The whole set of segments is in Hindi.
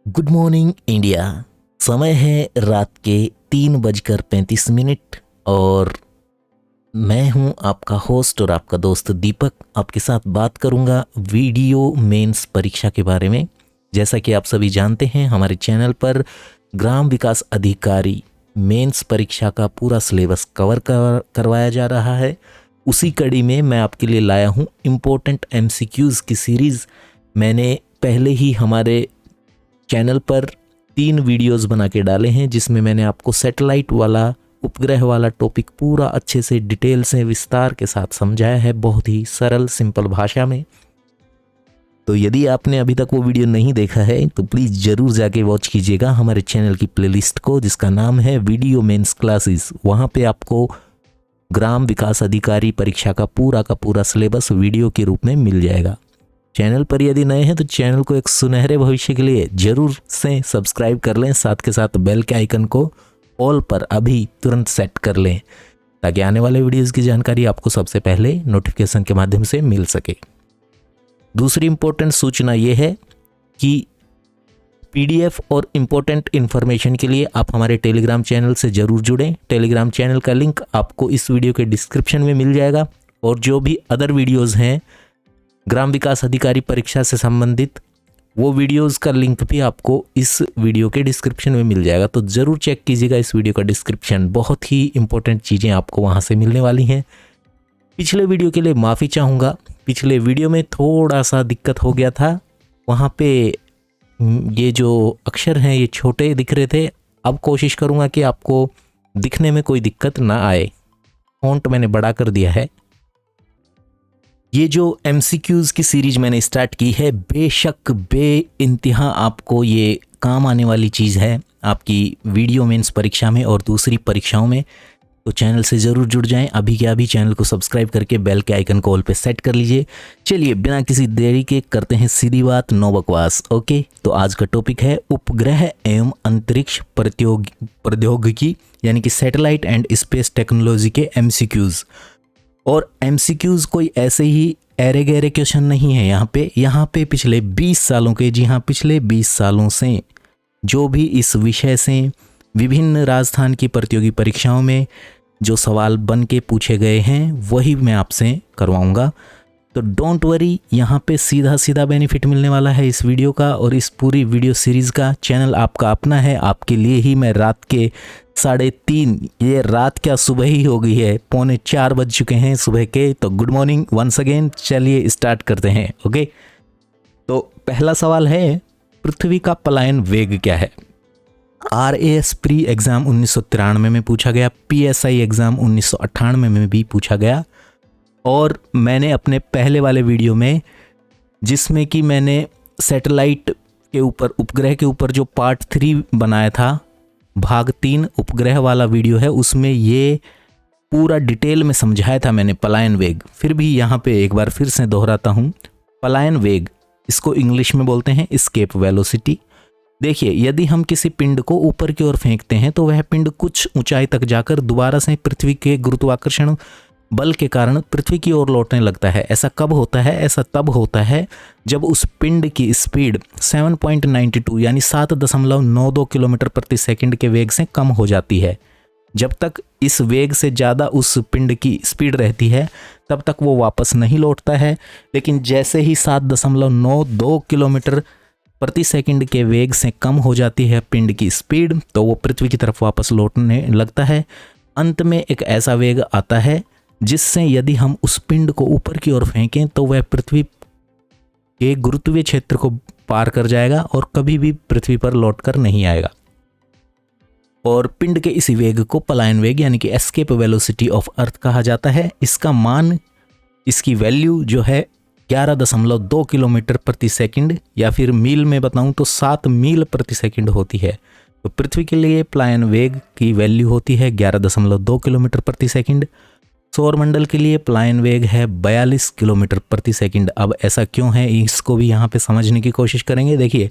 Good morning India. समय है रात के 3:35 और मैं हूं आपका होस्ट और आपका दोस्त दीपक। आपके साथ बात करूंगा वीडियो मेंस परीक्षा के बारे में। जैसा कि आप सभी जानते हैं, हमारे चैनल पर ग्राम विकास अधिकारी मेंस परीक्षा का पूरा सिलेबस कवर करवाया जा रहा है। उसी कड़ी में मैं आपके लिए लाया हूं इम्पोर्टेंट MCQs की सीरीज़। मैंने पहले ही हमारे चैनल पर 3 वीडियोस बना के डाले हैं, जिसमें मैंने आपको सैटेलाइट वाला, उपग्रह वाला टॉपिक पूरा अच्छे से डिटेल से विस्तार के साथ समझाया है, बहुत ही सरल सिंपल भाषा में। तो यदि आपने अभी तक वो वीडियो नहीं देखा है तो प्लीज़ ज़रूर जाके वॉच कीजिएगा हमारे चैनल की प्लेलिस्ट को, जिसका नाम है वीडियो मेंस क्लासेस। वहाँ पे आपको ग्राम विकास अधिकारी परीक्षा का पूरा सिलेबस वीडियो के रूप में मिल जाएगा। चैनल पर यदि नए हैं तो चैनल को एक सुनहरे भविष्य के लिए जरूर से सब्सक्राइब कर लें, साथ के साथ बेल के आइकन को ऑल पर अभी तुरंत सेट कर लें, ताकि आने वाले वीडियोस की जानकारी आपको सबसे पहले नोटिफिकेशन के माध्यम से मिल सके। दूसरी इंपॉर्टेंट सूचना ये है कि PDF और इम्पोर्टेंट इन्फॉर्मेशन के लिए आप हमारे टेलीग्राम चैनल से ज़रूर जुड़ें। टेलीग्राम चैनल का लिंक आपको इस वीडियो के डिस्क्रिप्शन में मिल जाएगा, और जो भी अदर वीडियोज़ हैं ग्राम विकास अधिकारी परीक्षा से संबंधित, वो वीडियोस का लिंक भी आपको इस वीडियो के डिस्क्रिप्शन में मिल जाएगा। तो ज़रूर चेक कीजिएगा इस वीडियो का डिस्क्रिप्शन, बहुत ही इंपॉर्टेंट चीज़ें आपको वहाँ से मिलने वाली हैं। पिछले वीडियो के लिए माफ़ी चाहूँगा, पिछले वीडियो में थोड़ा सा दिक्कत हो गया था। वहाँ पे ये जो अक्षर हैं ये छोटे दिख रहे थे। अब कोशिश करूँगा कि आपको दिखने में कोई दिक्कत ना आए। फॉन्ट मैंने बड़ा कर दिया है। ये जो MCQs की सीरीज मैंने स्टार्ट की है, बेशक बेइंतहा आपको ये काम आने वाली चीज़ है आपकी वीडियो मेंस परीक्षा में और दूसरी परीक्षाओं में। तो चैनल से ज़रूर जुड़ जाएं अभी के अभी। चैनल को सब्सक्राइब करके बेल के आइकन को ऑल पे सेट कर लीजिए। चलिए बिना किसी देरी के करते हैं सीधी बात, नो बकवास। ओके, तो आज का टॉपिक है उपग्रह एवं अंतरिक्ष प्रौद्योगिकी, यानी कि सैटेलाइट एंड स्पेस टेक्नोलॉजी के MCQs। और MCQs कोई ऐसे ही एरे गहरे क्वेश्चन नहीं है यहाँ पे पिछले 20 सालों के, जी हाँ पिछले 20 सालों से जो भी इस विषय से विभिन्न राजस्थान की प्रतियोगी परीक्षाओं में जो सवाल बन के पूछे गए हैं वही मैं आपसे करवाऊंगा। तो डोंट वरी, यहाँ पे सीधा बेनिफिट मिलने वाला है इस वीडियो का और इस पूरी वीडियो सीरीज़ का। चैनल आपका अपना है, आपके लिए ही मैं रात के 3:30, ये रात क्या सुबह ही हो गई है, 3:45 बज चुके हैं सुबह के। तो गुड मॉर्निंग वंस अगेन। चलिए स्टार्ट करते हैं। ओके, तो पहला सवाल है, पृथ्वी का पलायन वेग क्या है? RAS प्री एग्ज़ाम 1993 में पूछा गया, PSI एग्ज़ाम 1998 में भी पूछा गया। और मैंने अपने पहले वाले वीडियो में, जिसमें कि मैंने सैटेलाइट के ऊपर, उपग्रह के ऊपर जो पार्ट 3 बनाया था, भाग 3 उपग्रह वाला वीडियो है, उसमें ये पूरा डिटेल में समझाया था मैंने पलायन वेग। फिर भी यहाँ पे एक बार फिर से दोहराता हूँ, पलायन वेग, इसको इंग्लिश में बोलते हैं एस्केप वेलोसिटी। देखिए, यदि हम किसी पिंड को ऊपर की ओर फेंकते हैं तो वह पिंड कुछ ऊंचाई तक जाकर दोबारा से पृथ्वी के गुरुत्वाकर्षण बल के कारण पृथ्वी की ओर लौटने लगता है। ऐसा कब होता है? ऐसा तब होता है जब उस पिंड की स्पीड 7.92 यानी 7.92 किलोमीटर प्रति सेकंड के वेग से कम हो जाती है। जब तक इस वेग से ज़्यादा उस पिंड की स्पीड रहती है तब तक वो वापस नहीं लौटता है, लेकिन जैसे ही 7.92 किलोमीटर प्रति सेकंड के वेग से कम हो जाती है पिंड की स्पीड, तो वो पृथ्वी की तरफ वापस लौटने लगता है। अंत में एक ऐसा वेग आता है जिससे यदि हम उस पिंड को ऊपर की ओर फेंकें तो वह पृथ्वी के गुरुत्वीय क्षेत्र को पार कर जाएगा और कभी भी पृथ्वी पर लौटकर नहीं आएगा। और पिंड के इसी वेग को पलायन वेग यानी कि एस्केप वेलोसिटी ऑफ अर्थ कहा जाता है। इसका मान, इसकी वैल्यू जो है 11.2 किलोमीटर प्रति सेकंड, या फिर मील में बताऊं तो 7 मील प्रति सेकंड होती है। तो पृथ्वी के लिए पलायन वेग की वैल्यू होती है 11.2 किलोमीटर प्रति सेकंड। सौरमंडल के लिए पलायन वेग है 42 किलोमीटर प्रति सेकंड। अब ऐसा क्यों है, इसको भी यहाँ पे समझने की कोशिश करेंगे। देखिए,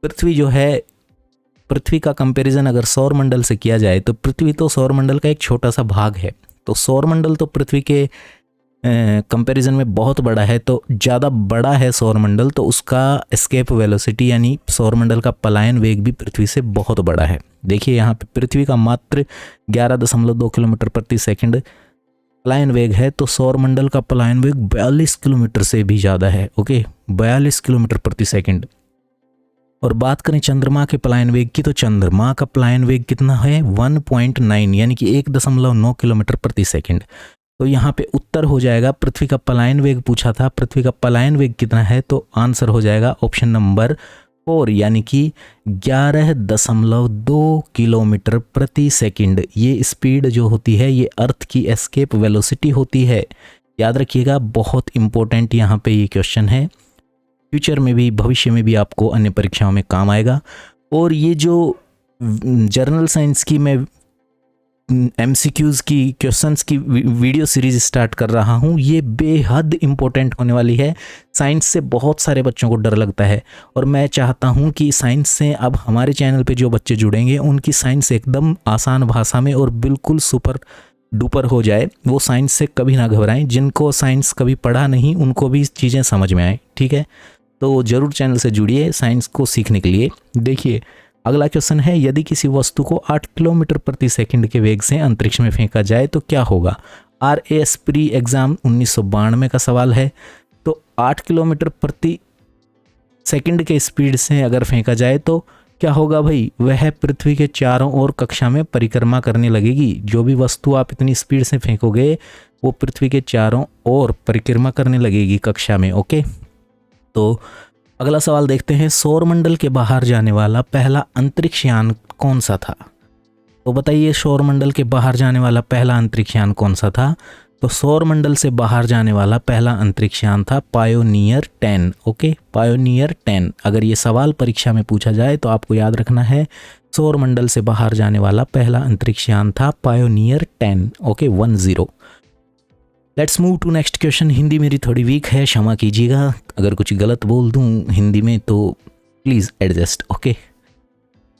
पृथ्वी जो है, पृथ्वी का कंपैरिजन अगर सौरमंडल से किया जाए तो पृथ्वी तो सौरमंडल का एक छोटा सा भाग है। तो सौरमंडल तो पृथ्वी के कंपैरिजन में बहुत बड़ा है, तो ज़्यादा बड़ा है सौरमंडल, तो उसका एस्केप वेलोसिटी यानी सौरमंडल का पलायन वेग भी पृथ्वी से बहुत बड़ा है। देखिए यहाँ पे पृथ्वी का मात्र 11.2 किलोमीटर प्रति सेकंड पलायन वेग है, तो सौरमंडल का पलायन वेग 42 किलोमीटर से भी ज़्यादा है। ओके, 42 किलोमीटर प्रति सेकंड। और बात करें चंद्रमा के पलायन वेग की, तो चंद्रमा का पलायन वेग कितना है 1.9 यानी कि 1.9 किलोमीटर प्रति सेकंड। तो यहाँ पे उत्तर हो जाएगा, पृथ्वी का पलायन वेग पूछा था, पृथ्वी का पलायन वेग कितना है, तो आंसर हो जाएगा ऑप्शन नंबर 4 यानी कि 11.2 किलोमीटर प्रति सेकंड। ये स्पीड जो होती है ये अर्थ की एस्केप वेलोसिटी होती है। याद रखिएगा, बहुत इंपॉर्टेंट यहाँ पे ये क्वेश्चन है, फ्यूचर में भी, भविष्य में भी आपको अन्य परीक्षाओं में काम आएगा। और ये जो जर्नल साइंस की मैं MCQs की क्वेश्चंस की वीडियो सीरीज स्टार्ट कर रहा हूँ, ये बेहद इंपॉर्टेंट होने वाली है। साइंस से बहुत सारे बच्चों को डर लगता है और मैं चाहता हूँ कि साइंस से अब हमारे चैनल पे जो बच्चे जुड़ेंगे उनकी साइंस एकदम आसान भाषा में और बिल्कुल सुपर डुपर हो जाए। वो साइंस से कभी ना घबराएं, जिनको साइंस कभी पढ़ा नहीं उनको भी चीज़ें समझ में आए। ठीक है, तो ज़रूर चैनल से जुड़िए साइंस को सीखने के लिए। देखिए अगला क्वेश्चन है, यदि किसी वस्तु को 8 किलोमीटर प्रति सेकंड के वेग से अंतरिक्ष में फेंका जाए तो क्या होगा। RAS प्री एग्जाम 1992 का सवाल है। तो 8 किलोमीटर प्रति सेकंड के स्पीड से अगर फेंका जाए तो क्या होगा भाई, वह पृथ्वी के चारों ओर कक्षा में परिक्रमा करने लगेगी। जो भी वस्तु आप इतनी स्पीड से फेंकोगे वो पृथ्वी के चारों ओर परिक्रमा करने लगेगी कक्षा में। ओके, तो अगला सवाल देखते हैं, सौरमंडल के बाहर जाने वाला पहला अंतरिक्ष यान कौन सा था। तो बताइए सौरमंडल के बाहर जाने वाला पहला अंतरिक्ष यान कौन सा था। तो सौरमंडल से बाहर जाने वाला पहला अंतरिक्ष यान था पायोनियर 10। Okay, pioneer 10। अगर ये सवाल परीक्षा में पूछा जाए तो आपको याद रखना है, सौरमंडल से बाहर जाने वाला पहला अंतरिक्ष यान था Pioneer 10। Okay, 10। Let's move to next question. Hindi मेरी थोड़ी वीक है, क्षमा कीजिएगा, अगर कुछ गलत बोल दूं हिंदी में तो प्लीज़ एडजस्ट। ओके,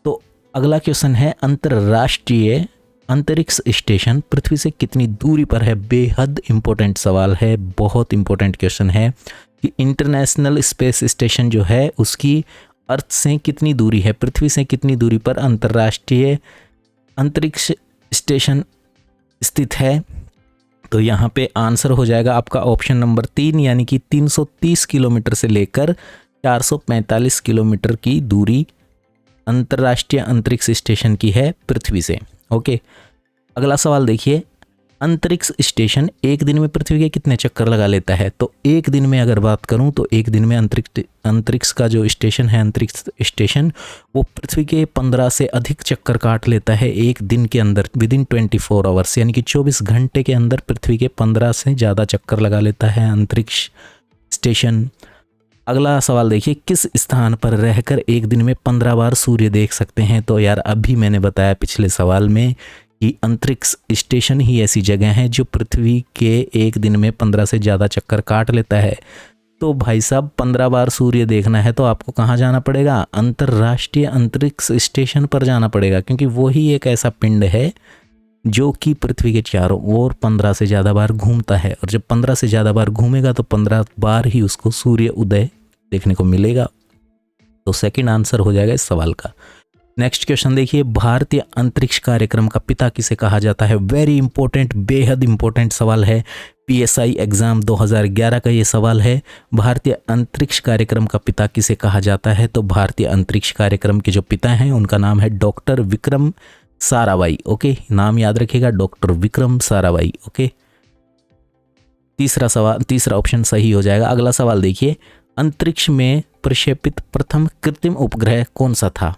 तो अगला क्वेश्चन है, अंतर्राष्ट्रीय अंतरिक्ष स्टेशन पृथ्वी से कितनी दूरी पर है। बेहद इंपॉर्टेंट सवाल है, बहुत इंपॉर्टेंट क्वेश्चन है कि इंटरनेशनल स्पेस स्टेशन जो है उसकी अर्थ से कितनी दूरी है, पृथ्वी से कितनी दूरी पर अंतर्राष्ट्रीय अंतरिक्ष स्टेशन स्थित है। तो यहाँ पे आंसर हो जाएगा आपका ऑप्शन नंबर 3 यानी कि 330 किलोमीटर से लेकर 445 किलोमीटर की दूरी अंतर्राष्ट्रीय अंतरिक्ष स्टेशन की है पृथ्वी से। ओके, अगला सवाल देखिए, अंतरिक्ष स्टेशन एक दिन में पृथ्वी के कितने चक्कर लगा लेता है। तो एक दिन में अगर बात करूं तो एक दिन में अंतरिक्ष का जो स्टेशन है, अंतरिक्ष स्टेशन, वो पृथ्वी के 15 से अधिक चक्कर काट लेता है एक दिन के अंदर, विदिन 24 आवर्स, यानी कि 24 घंटे के अंदर पृथ्वी के 15 से ज़्यादा चक्कर लगा लेता है अंतरिक्ष स्टेशन। अगला सवाल देखिए, किस स्थान पर रहकर एक दिन में 15 बार सूर्य देख सकते हैं। तो यार अभी मैंने बताया पिछले सवाल में कि अंतरिक्ष स्टेशन ही ऐसी जगह है जो पृथ्वी के एक दिन में 15 से ज़्यादा चक्कर काट लेता है। तो भाई साहब 15 बार सूर्य देखना है तो आपको कहाँ जाना पड़ेगा, अंतर्राष्ट्रीय अंतरिक्ष स्टेशन पर जाना पड़ेगा, क्योंकि वो ही एक ऐसा पिंड है जो कि पृथ्वी के चारों ओर 15 से ज़्यादा बार घूमता है। और जब 15 से ज़्यादा बार घूमेगा तो 15 बार ही उसको सूर्य उदय देखने को मिलेगा। तो सेकंड आंसर हो जाएगा इस सवाल का। नेक्स्ट क्वेश्चन देखिए, भारतीय अंतरिक्ष कार्यक्रम का पिता किसे कहा जाता है। वेरी इंपॉर्टेंट, बेहद इंपॉर्टेंट सवाल है, PSI एग्जाम 2011 का ये सवाल है। भारतीय अंतरिक्ष कार्यक्रम का पिता किसे कहा जाता है। तो भारतीय अंतरिक्ष कार्यक्रम के जो पिता हैं उनका नाम है डॉक्टर विक्रम साराभाई। ओके, नाम याद रखिएगा, डॉक्टर विक्रम साराभाई। ओके, तीसरा ऑप्शन सही हो जाएगा। अगला सवाल देखिए, अंतरिक्ष में प्रक्षेपित प्रथम कृत्रिम उपग्रह कौन सा था।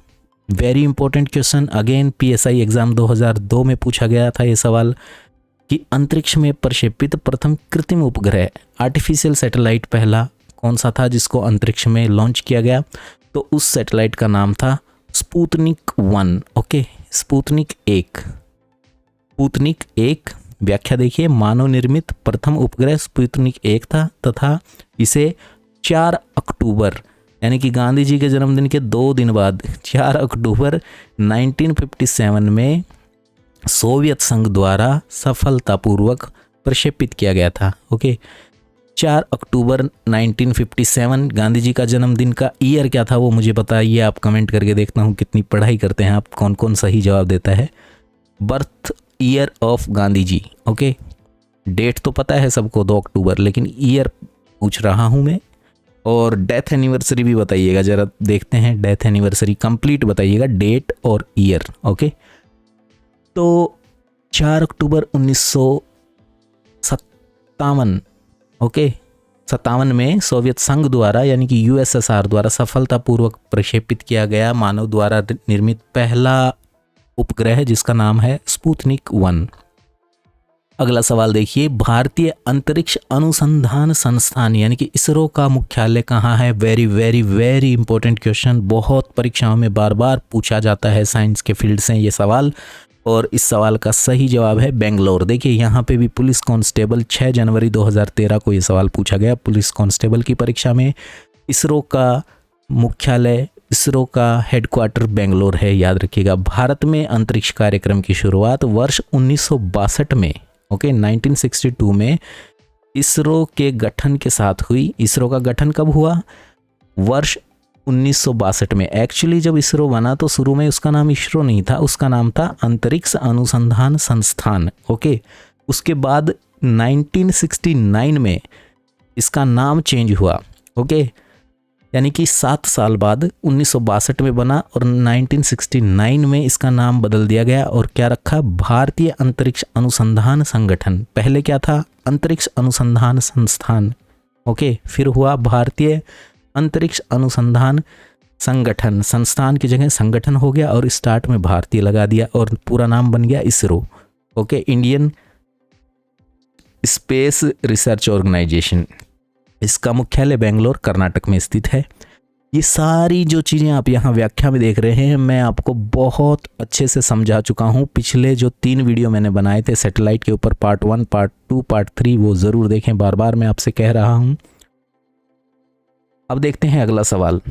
Very important question, again PSI exam 2002 में पूछा गया था ये सवाल कि अंतरिक्ष में प्रक्षेपित प्रथम कृत्रिम उपग्रह, आर्टिफिशियल सैटेलाइट पहला कौन सा था जिसको अंतरिक्ष में लॉन्च किया गया। तो उस सैटेलाइट का नाम था स्पुतनिक 1। Okay, Sputnik 1। स्पुतनिक 1 व्याख्या देखिए, मानव निर्मित प्रथम उपग्रह स्पुतनिक 1 था तथा इसे 4 अक्टूबर यानी कि गांधी जी के जन्मदिन के 2 दिन बाद 4 अक्टूबर 1957 में सोवियत संघ द्वारा सफलतापूर्वक प्रक्षेपित किया गया था। ओके, 4 अक्टूबर 1957 गांधी जी का जन्मदिन का ईयर क्या था वो मुझे बताइए आप कमेंट करके। देखता हूँ कितनी पढ़ाई करते हैं आप, कौन कौन सही जवाब देता है। Birth year of Gandhi ji. Okay, date तो पता है सबको 2 अक्टूबर, लेकिन ईयर पूछ रहा हूँ मैं। और डेथ एनिवर्सरी भी बताइएगा जरा, देखते हैं डेथ एनिवर्सरी कंप्लीट बताइएगा, डेट और ईयर। ओके, तो 4 अक्टूबर 1957, ओके, 57 में सोवियत संघ द्वारा यानी कि यूएसएसआर द्वारा सफलतापूर्वक प्रक्षेपित किया गया मानव द्वारा निर्मित पहला उपग्रह जिसका नाम है स्पुतनिक 1। अगला सवाल देखिए, भारतीय अंतरिक्ष अनुसंधान संस्थान यानी कि इसरो का मुख्यालय कहाँ है? Very very very important question, बहुत परीक्षाओं में बार बार पूछा जाता है साइंस के फील्ड से ये सवाल, और इस सवाल का सही जवाब है बेंगलोर। देखिए यहाँ पे भी पुलिस कांस्टेबल 6 जनवरी 2013 को ये सवाल पूछा गया पुलिस कांस्टेबल की परीक्षा में। इसरो का मुख्यालय, इसरो का हेडक्वार्टर बेंगलोर है, याद रखिएगा। भारत में अंतरिक्ष कार्यक्रम की शुरुआत वर्ष 1962 में, ओके, 1962 में इसरो के गठन के साथ हुई। इसरो का गठन कब हुआ? वर्ष 1962 में। एक्चुअली जब इसरो बना तो शुरू में उसका नाम इसरो नहीं था, उसका नाम था अंतरिक्ष अनुसंधान संस्थान। ओके, उसके बाद 1969 में इसका नाम चेंज हुआ। ओके, यानी कि 7 साल बाद 1962 में बना और 1969 में इसका नाम बदल दिया गया और क्या रखा? भारतीय अंतरिक्ष अनुसंधान संगठन। पहले क्या था? अंतरिक्ष अनुसंधान संस्थान। ओके, फिर हुआ भारतीय अंतरिक्ष अनुसंधान संगठन। संस्थान की जगह संगठन हो गया और स्टार्ट में भारतीय लगा दिया और पूरा नाम बन गया ISRO. Okay, Indian space research organisation. इसका मुख्यालय बेंगलोर कर्नाटक में स्थित है। ये सारी जो चीज़ें आप यहाँ व्याख्या में देख रहे हैं मैं आपको बहुत अच्छे से समझा चुका हूँ। पिछले जो 3 वीडियो मैंने बनाए थे सैटेलाइट के ऊपर, पार्ट 1, पार्ट 2, पार्ट 3, वो ज़रूर देखें, बार बार मैं आपसे कह रहा हूँ। अब देखते हैं अगला सवाल।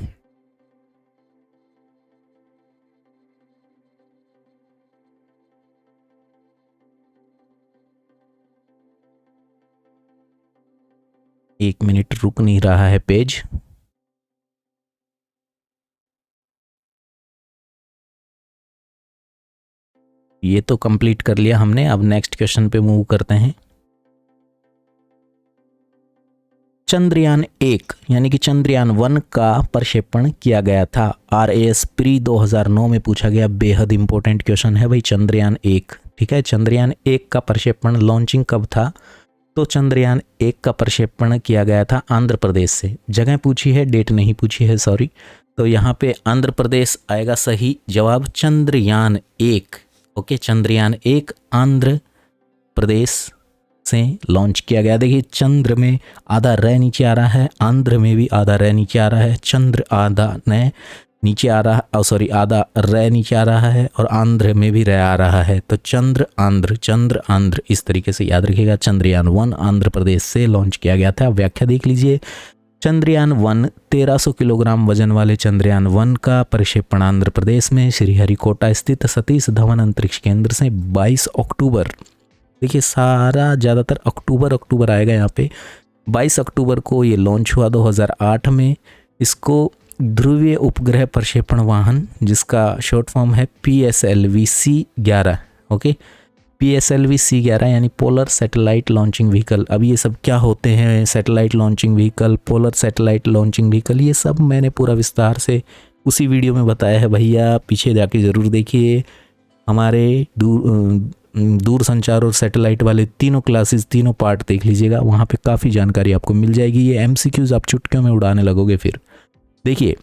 एक मिनट, रुक नहीं रहा है पेज। ये तो कंप्लीट कर लिया हमने, अब नेक्स्ट क्वेश्चन पे मूव करते हैं। चंद्रयान 1 यानी कि चंद्रयान 1 का प्रक्षेपण किया गया था। RAS प्री 2009 में पूछा गया, बेहद इंपॉर्टेंट क्वेश्चन है भाई, चंद्रयान 1। ठीक है, चंद्रयान 1 का प्रक्षेपण लॉन्चिंग कब था? तो चंद्रयान 1 का प्रक्षेपण किया गया था आंध्र प्रदेश से। जगह पूछी है, डेट नहीं पूछी है, सॉरी। तो यहाँ पे आंध्र प्रदेश आएगा सही जवाब, चंद्रयान 1। ओके, चंद्रयान 1 आंध्र प्रदेश से लॉन्च किया गया। देखिए चंद्र में आधा र नीचे आ रहा है, आंध्र में भी आधा र नीचे आ रहा है, चंद्र आधा न नीचे आ रहा है, सॉरी आधा र नीचे आ रहा है और आंध्र में भी र आ रहा है। तो चंद्र आंध्र इस तरीके से याद रखिएगा। चंद्रयान 1 आंध्र प्रदेश से लॉन्च किया गया था। व्याख्या देख लीजिए, चंद्रयान 1 1300 किलोग्राम वजन वाले चंद्रयान 1 का प्रक्षेपण आंध्र प्रदेश में श्रीहरिकोटा स्थित सतीश धवन अंतरिक्ष केंद्र से 22 अक्टूबर, देखिए सारा ज़्यादातर अक्टूबर आएगा यहाँ पे, 22 अक्टूबर को ये लॉन्च हुआ 2008 में। इसको ध्रुवीय उपग्रह प्रक्षेपण वाहन, जिसका शॉर्ट फॉर्म है PSLV-C11। ओके, PSLV-C11 यानी पोलर सैटेलाइट लॉन्चिंग व्हीकल। अब ये सब क्या होते हैं? Satellite launching vehicle, polar satellite launching vehicle, ये सब मैंने पूरा विस्तार से उसी वीडियो में बताया है भैया, पीछे जाके ज़रूर देखिए। हमारे दूर संचार और सैटेलाइट वाले तीनों क्लासेस, तीनों पार्ट देख लीजिएगा, वहाँ पे काफ़ी जानकारी आपको मिल जाएगी। ये MCQs आप चुटकियों में उड़ाने लगोगे। फिर देखिए,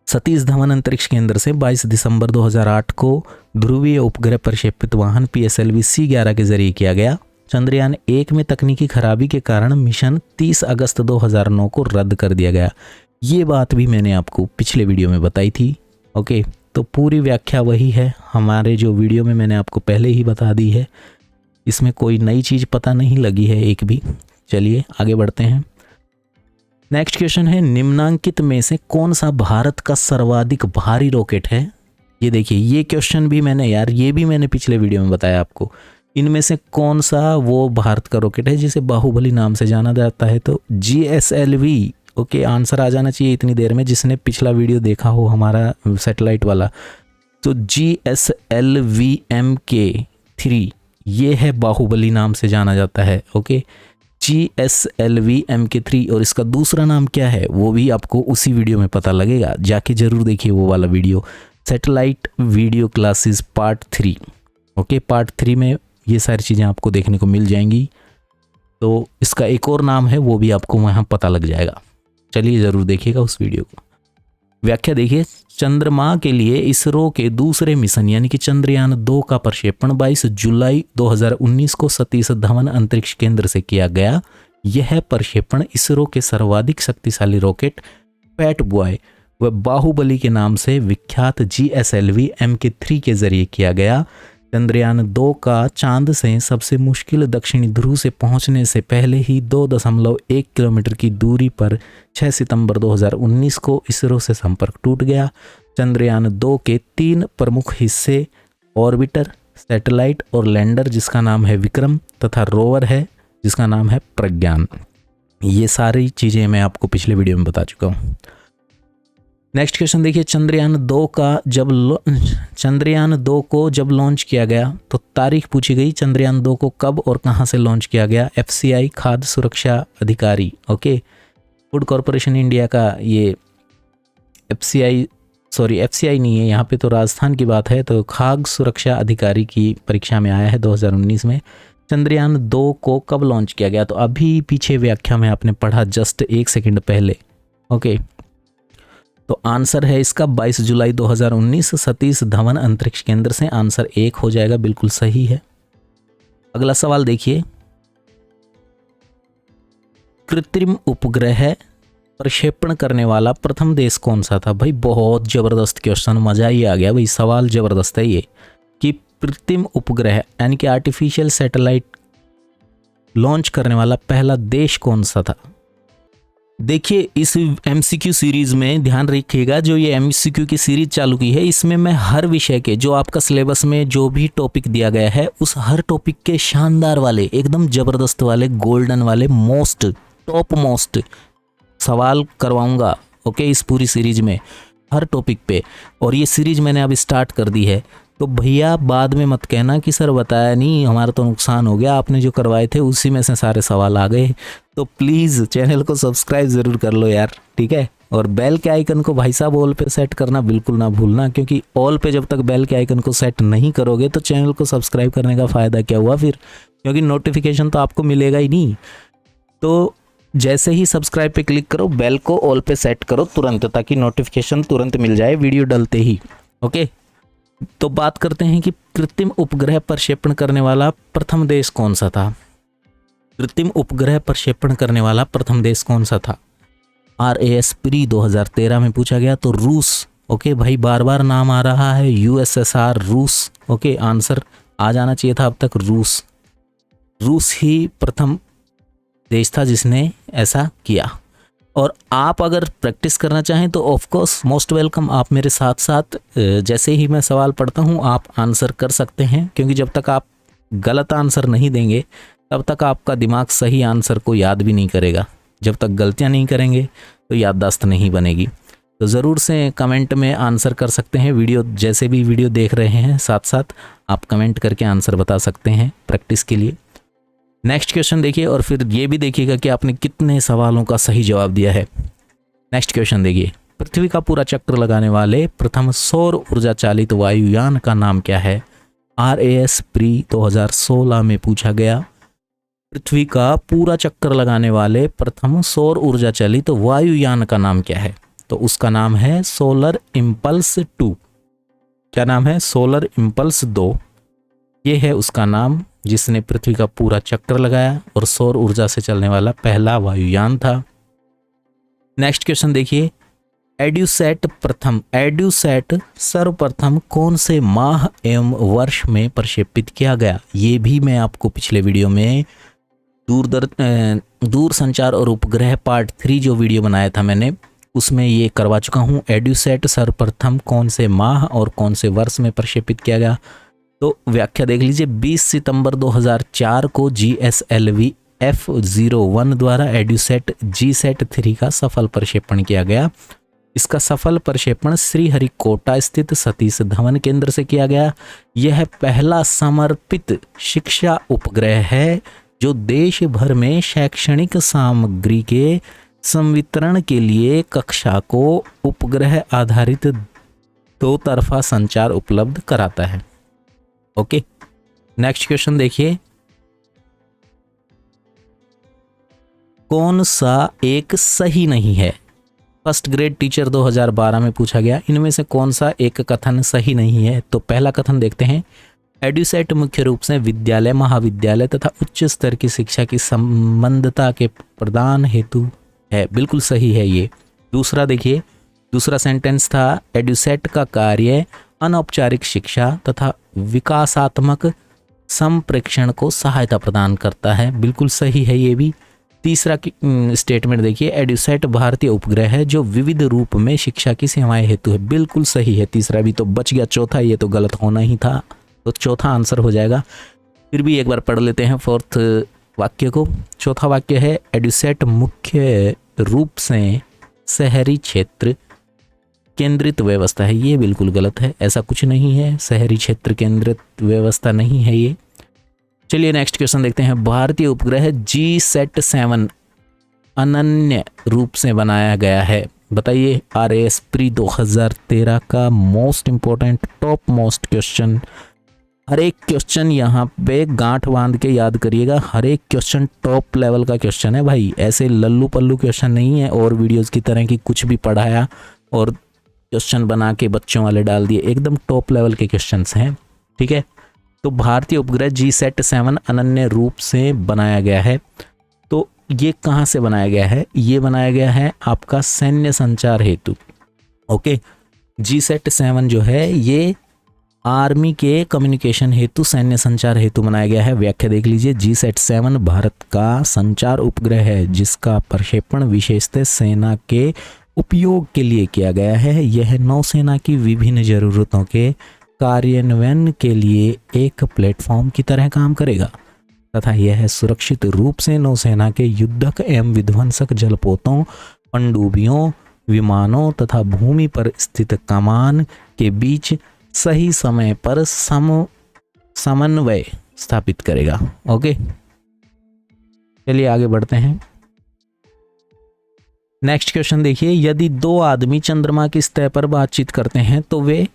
सतीश धवन अंतरिक्ष केंद्र से 22 दिसंबर 2008 को ध्रुवीय उपग्रह प्रक्षेपित वाहन PSLV-C11 के जरिए किया गया। चंद्रयान 1 में तकनीकी खराबी के कारण मिशन 30 अगस्त 2009 को रद्द कर दिया गया। ये बात भी मैंने आपको पिछले वीडियो में बताई थी। ओके, तो पूरी व्याख्या वही है हमारे जो वीडियो में मैंने आपको पहले ही बता दी है, इसमें कोई नई चीज़ पता नहीं लगी है एक भी। चलिए आगे बढ़ते हैं। नेक्स्ट क्वेश्चन है, निम्नांकित में से कौन सा भारत का सर्वाधिक भारी रॉकेट है? ये देखिए, ये क्वेश्चन भी मैंने ये भी मैंने पिछले वीडियो में बताया आपको। इनमें से कौन सा वो भारत का रॉकेट है जिसे बाहुबली नाम से जाना जाता है? तो GSLV। ओके, आंसर आ जाना चाहिए इतनी देर में जिसने पिछला वीडियो देखा हो हमारा सैटेलाइट वाला। तो GSLV MK3 ये है, बाहुबली नाम से जाना जाता है। Okay, GSLV MK3। और इसका दूसरा नाम क्या है वो भी आपको उसी वीडियो में पता लगेगा, जाके जरूर देखिए वो वाला video, satellite video classes part 3। Okay, part 3 में ये सारी चीज़ें आपको देखने को मिल जाएंगी। तो इसका एक और नाम है वो भी आपको वहाँ पता लग जाएगा। चलिए ज़रूर देखिएगा उस वीडियो को। व्याख्या देखिए, चंद्रमा के लिए इसरो के दूसरे मिशन यानी कि चंद्रयान 2 का प्रक्षेपण 22 जुलाई 2019 को सतीश धवन अंतरिक्ष केंद्र से किया गया। यह प्रक्षेपण इसरो के सर्वाधिक शक्तिशाली रॉकेट फैट बॉय व बाहुबली के नाम से विख्यात GSLV MK3 के जरिए किया गया। चंद्रयान 2 का चांद से सबसे मुश्किल दक्षिणी ध्रुव से पहुंचने से पहले ही 2.1 किलोमीटर की दूरी पर 6 सितंबर 2019 को इसरो से संपर्क टूट गया। चंद्रयान 2 के 3 प्रमुख हिस्से ऑर्बिटर, सैटेलाइट और लैंडर जिसका नाम है विक्रम तथा रोवर है जिसका नाम है प्रज्ञान। ये सारी चीज़ें मैं आपको पिछले वीडियो में बता चुका हूँ। नेक्स्ट क्वेश्चन देखिए, चंद्रयान 2 को जब लॉन्च किया गया तो तारीख पूछी गई। चंद्रयान 2 को कब और कहां से लॉन्च किया गया? FCI खाद्य सुरक्षा अधिकारी, ओके, फूड कॉरपोरेशन इंडिया का ये FCI नहीं है यहाँ पे, तो राजस्थान की बात है। तो खाद्य सुरक्षा अधिकारी की परीक्षा में आया है 2019 में। चंद्रयान 2 को कब लॉन्च किया गया? तो अभी पीछे व्याख्या में आपने पढ़ा जस्ट 1 सेकंड पहले। ओके, तो आंसर है इसका 22 जुलाई 2019 सतीश धवन अंतरिक्ष केंद्र से। आंसर 1 हो जाएगा, बिल्कुल सही है। अगला सवाल देखिए, कृत्रिम उपग्रह प्रक्षेपण करने वाला प्रथम देश कौन सा था? भाई बहुत जबरदस्त क्वेश्चन, मजा ही आ गया भाई, सवाल जबरदस्त है ये कि कृत्रिम उपग्रह यानी कि आर्टिफिशियल सैटेलाइट लॉन्च करने वाला पहला देश कौन सा था? देखिए, इस MCQ सीरीज में ध्यान रखिएगा, जो ये MCQ की सीरीज चालू की है इसमें मैं हर विषय के जो आपका सिलेबस में जो भी टॉपिक दिया गया है उस हर टॉपिक के शानदार वाले, एकदम जबरदस्त वाले, गोल्डन वाले, टॉप मोस्ट सवाल करवाऊंगा। ओके, इस पूरी सीरीज में हर टॉपिक पे। और ये सीरीज मैंने अब स्टार्ट कर दी है, तो भैया बाद में मत कहना कि सर बताया नहीं, हमारा तो नुकसान हो गया, आपने जो करवाए थे उसी में से सारे सवाल आ गए। तो प्लीज़ चैनल को सब्सक्राइब ज़रूर कर लो यार, ठीक है। और बेल के आइकन को भाई साहब ऑल पे सेट करना बिल्कुल ना भूलना, क्योंकि ऑल पे जब तक बेल के आइकन को सेट नहीं करोगे तो चैनल को सब्सक्राइब करने का फ़ायदा क्या हुआ फिर, क्योंकि नोटिफिकेशन तो आपको मिलेगा ही नहीं। तो जैसे ही सब्सक्राइब पे क्लिक करो, बेल को ऑल पे सेट करो तुरंत, ताकि नोटिफिकेशन तुरंत मिल जाए वीडियो डलते ही। ओके, तो बात करते हैं कि कृत्रिम उपग्रह प्रक्षेपण करने वाला प्रथम देश कौन सा था? कृत्रिम उपग्रह प्रक्षेपण करने वाला प्रथम देश कौन सा था? RAS प्री 2013 में पूछा गया, तो रूस। ओके भाई, बार बार नाम आ रहा है USSR, रूस। ओके, आंसर आ जाना चाहिए था अब तक, रूस ही प्रथम देश था जिसने ऐसा किया। और आप अगर प्रैक्टिस करना चाहें तो ऑफ कोर्स मोस्ट वेलकम, आप मेरे साथ साथ जैसे ही मैं सवाल पढ़ता हूं आप आंसर कर सकते हैं, क्योंकि जब तक आप गलत आंसर नहीं देंगे तब तक आपका दिमाग सही आंसर को याद भी नहीं करेगा। जब तक गलतियां नहीं करेंगे तो याददाश्त नहीं बनेगी। तो ज़रूर से कमेंट में आंसर कर सकते हैं। वीडियो जैसे भी वीडियो देख रहे हैं साथ साथ आप कमेंट करके आंसर बता सकते हैं प्रैक्टिस के लिए। नेक्स्ट क्वेश्चन देखिए और फिर ये भी देखिएगा कि आपने कितने सवालों का सही जवाब दिया है। नेक्स्ट क्वेश्चन देखिए, पृथ्वी का पूरा चक्कर लगाने वाले प्रथम सौर ऊर्जा चालित वायुयान का नाम क्या है? RAS प्री 2016 में पूछा गया। पृथ्वी का पूरा चक्कर लगाने वाले प्रथम सौर ऊर्जा चालित वायुयान का नाम क्या है? तो उसका नाम है सोलर इम्पल्स 2। क्या नाम है? सोलर इम्पल्स 2, ये है उसका नाम, जिसने पृथ्वी का पूरा चक्कर लगाया और सौर ऊर्जा से चलने वाला पहला वायुयान था। नेक्स्ट क्वेश्चन देखिए, एड्यूसैट सर्वप्रथम कौन से माह एवं वर्ष में प्रक्षेपित किया गया? ये भी मैं आपको पिछले वीडियो में दूर संचार और उपग्रह पार्ट 3 जो वीडियो बनाया था मैंने, उसमें ये करवा चुका हूँ। एड्यूसैट सर्वप्रथम कौन से माह और कौन से वर्ष में प्रक्षेपित किया गया? तो व्याख्या देख लीजिए, 20 सितंबर 2004 को GSLV F01 द्वारा एड्यूसेट GSAT 3 का सफल प्रक्षेपण किया गया। इसका सफल प्रक्षेपण श्रीहरिकोटा स्थित सतीश धवन केंद्र से किया गया। यह पहला समर्पित शिक्षा उपग्रह है जो देश भर में शैक्षणिक सामग्री के संवितरण के लिए कक्षा को उपग्रह आधारित दो तरफा संचार उपलब्ध कराता है। ओके, नेक्स्ट क्वेश्चन देखिए, कौन सा एक सही नहीं है? फर्स्ट ग्रेड टीचर 2012 में पूछा गया, इनमें से कौन सा एक कथन सही नहीं है? तो पहला कथन देखते हैं, एड्यूसेट मुख्य रूप से विद्यालय, महाविद्यालय तथा उच्च स्तर की शिक्षा की संबद्धता के प्रदान हेतु है। बिल्कुल सही है ये। दूसरा देखिए, दूसरा सेंटेंस था, एड्यूसेट का कार्य अनौपचारिक शिक्षा तथा विकासात्मक संप्रेक्षण को सहायता प्रदान करता है। बिल्कुल सही है ये भी। तीसरा स्टेटमेंट देखिए, एड्यूसेट भारतीय उपग्रह है जो विविध रूप में शिक्षा की सेवाएं हेतु है। बिल्कुल सही है। तीसरा भी तो बच गया, चौथा ये तो गलत होना ही था, तो चौथा आंसर हो जाएगा। फिर भी एक बार पढ़ लेते हैं फोर्थ वाक्य को। चौथा वाक्य है, एड्यूसेट मुख्य रूप से शहरी क्षेत्र केंद्रित व्यवस्था है। ये बिल्कुल गलत है, ऐसा कुछ नहीं है, शहरी क्षेत्र केंद्रित व्यवस्था नहीं है ये। चलिए नेक्स्ट क्वेश्चन देखते हैं, भारतीय उपग्रह GSAT 7 अनन्य रूप से बनाया गया है। बताइए, RAS प्री 2013 का most important top most question. हर एक क्वेश्चन यहाँ पे गांठ बांध के याद करिएगा, हर एक क्वेश्चन टॉप लेवल का क्वेश्चन है भाई, ऐसे लल्लू पल्लू क्वेश्चन नहीं है और वीडियोस की तरह की कुछ भी पढ़ाया और क्वेश्चन बना के बच्चों वाले डाल दिए। एकदम टॉप लेवल के क्वेश्चंस हैं, ठीक है। तो भारतीय उपग्रह GSAT 7 अनन्य रूप से बनाया गया है। तो ये कहाँ से बनाया गया है? ये बनाया गया है आपका सैन्य संचार हेतु। ओके, GSAT 7 जो है ये आर्मी के कम्युनिकेशन हेतु, सैन्य संचार हेतु बनाया गया है। व्याख्या देख लीजिए, GSAT 7 भारत का संचार उपग्रह है जिसका प्रक्षेपण विशेषतः सेना के उपयोग के लिए किया गया है। यह नौसेना की विभिन्न जरूरतों के कार्यान्वयन के लिए एक प्लेटफॉर्म की तरह काम करेगा तथा यह सुरक्षित रूप से नौसेना के युद्धक एवं विध्वंसक जलपोतों, पनडुब्बियों, विमानों तथा भूमि पर स्थित कमान के बीच सही समय पर समन्वय स्थापित करेगा। ओके, चलिए आगे बढ़ते हैं। नेक्स्ट क्वेश्चन देखिए, यदि दो आदमी चंद्रमा की सतह पर बातचीत करते हैं तो वे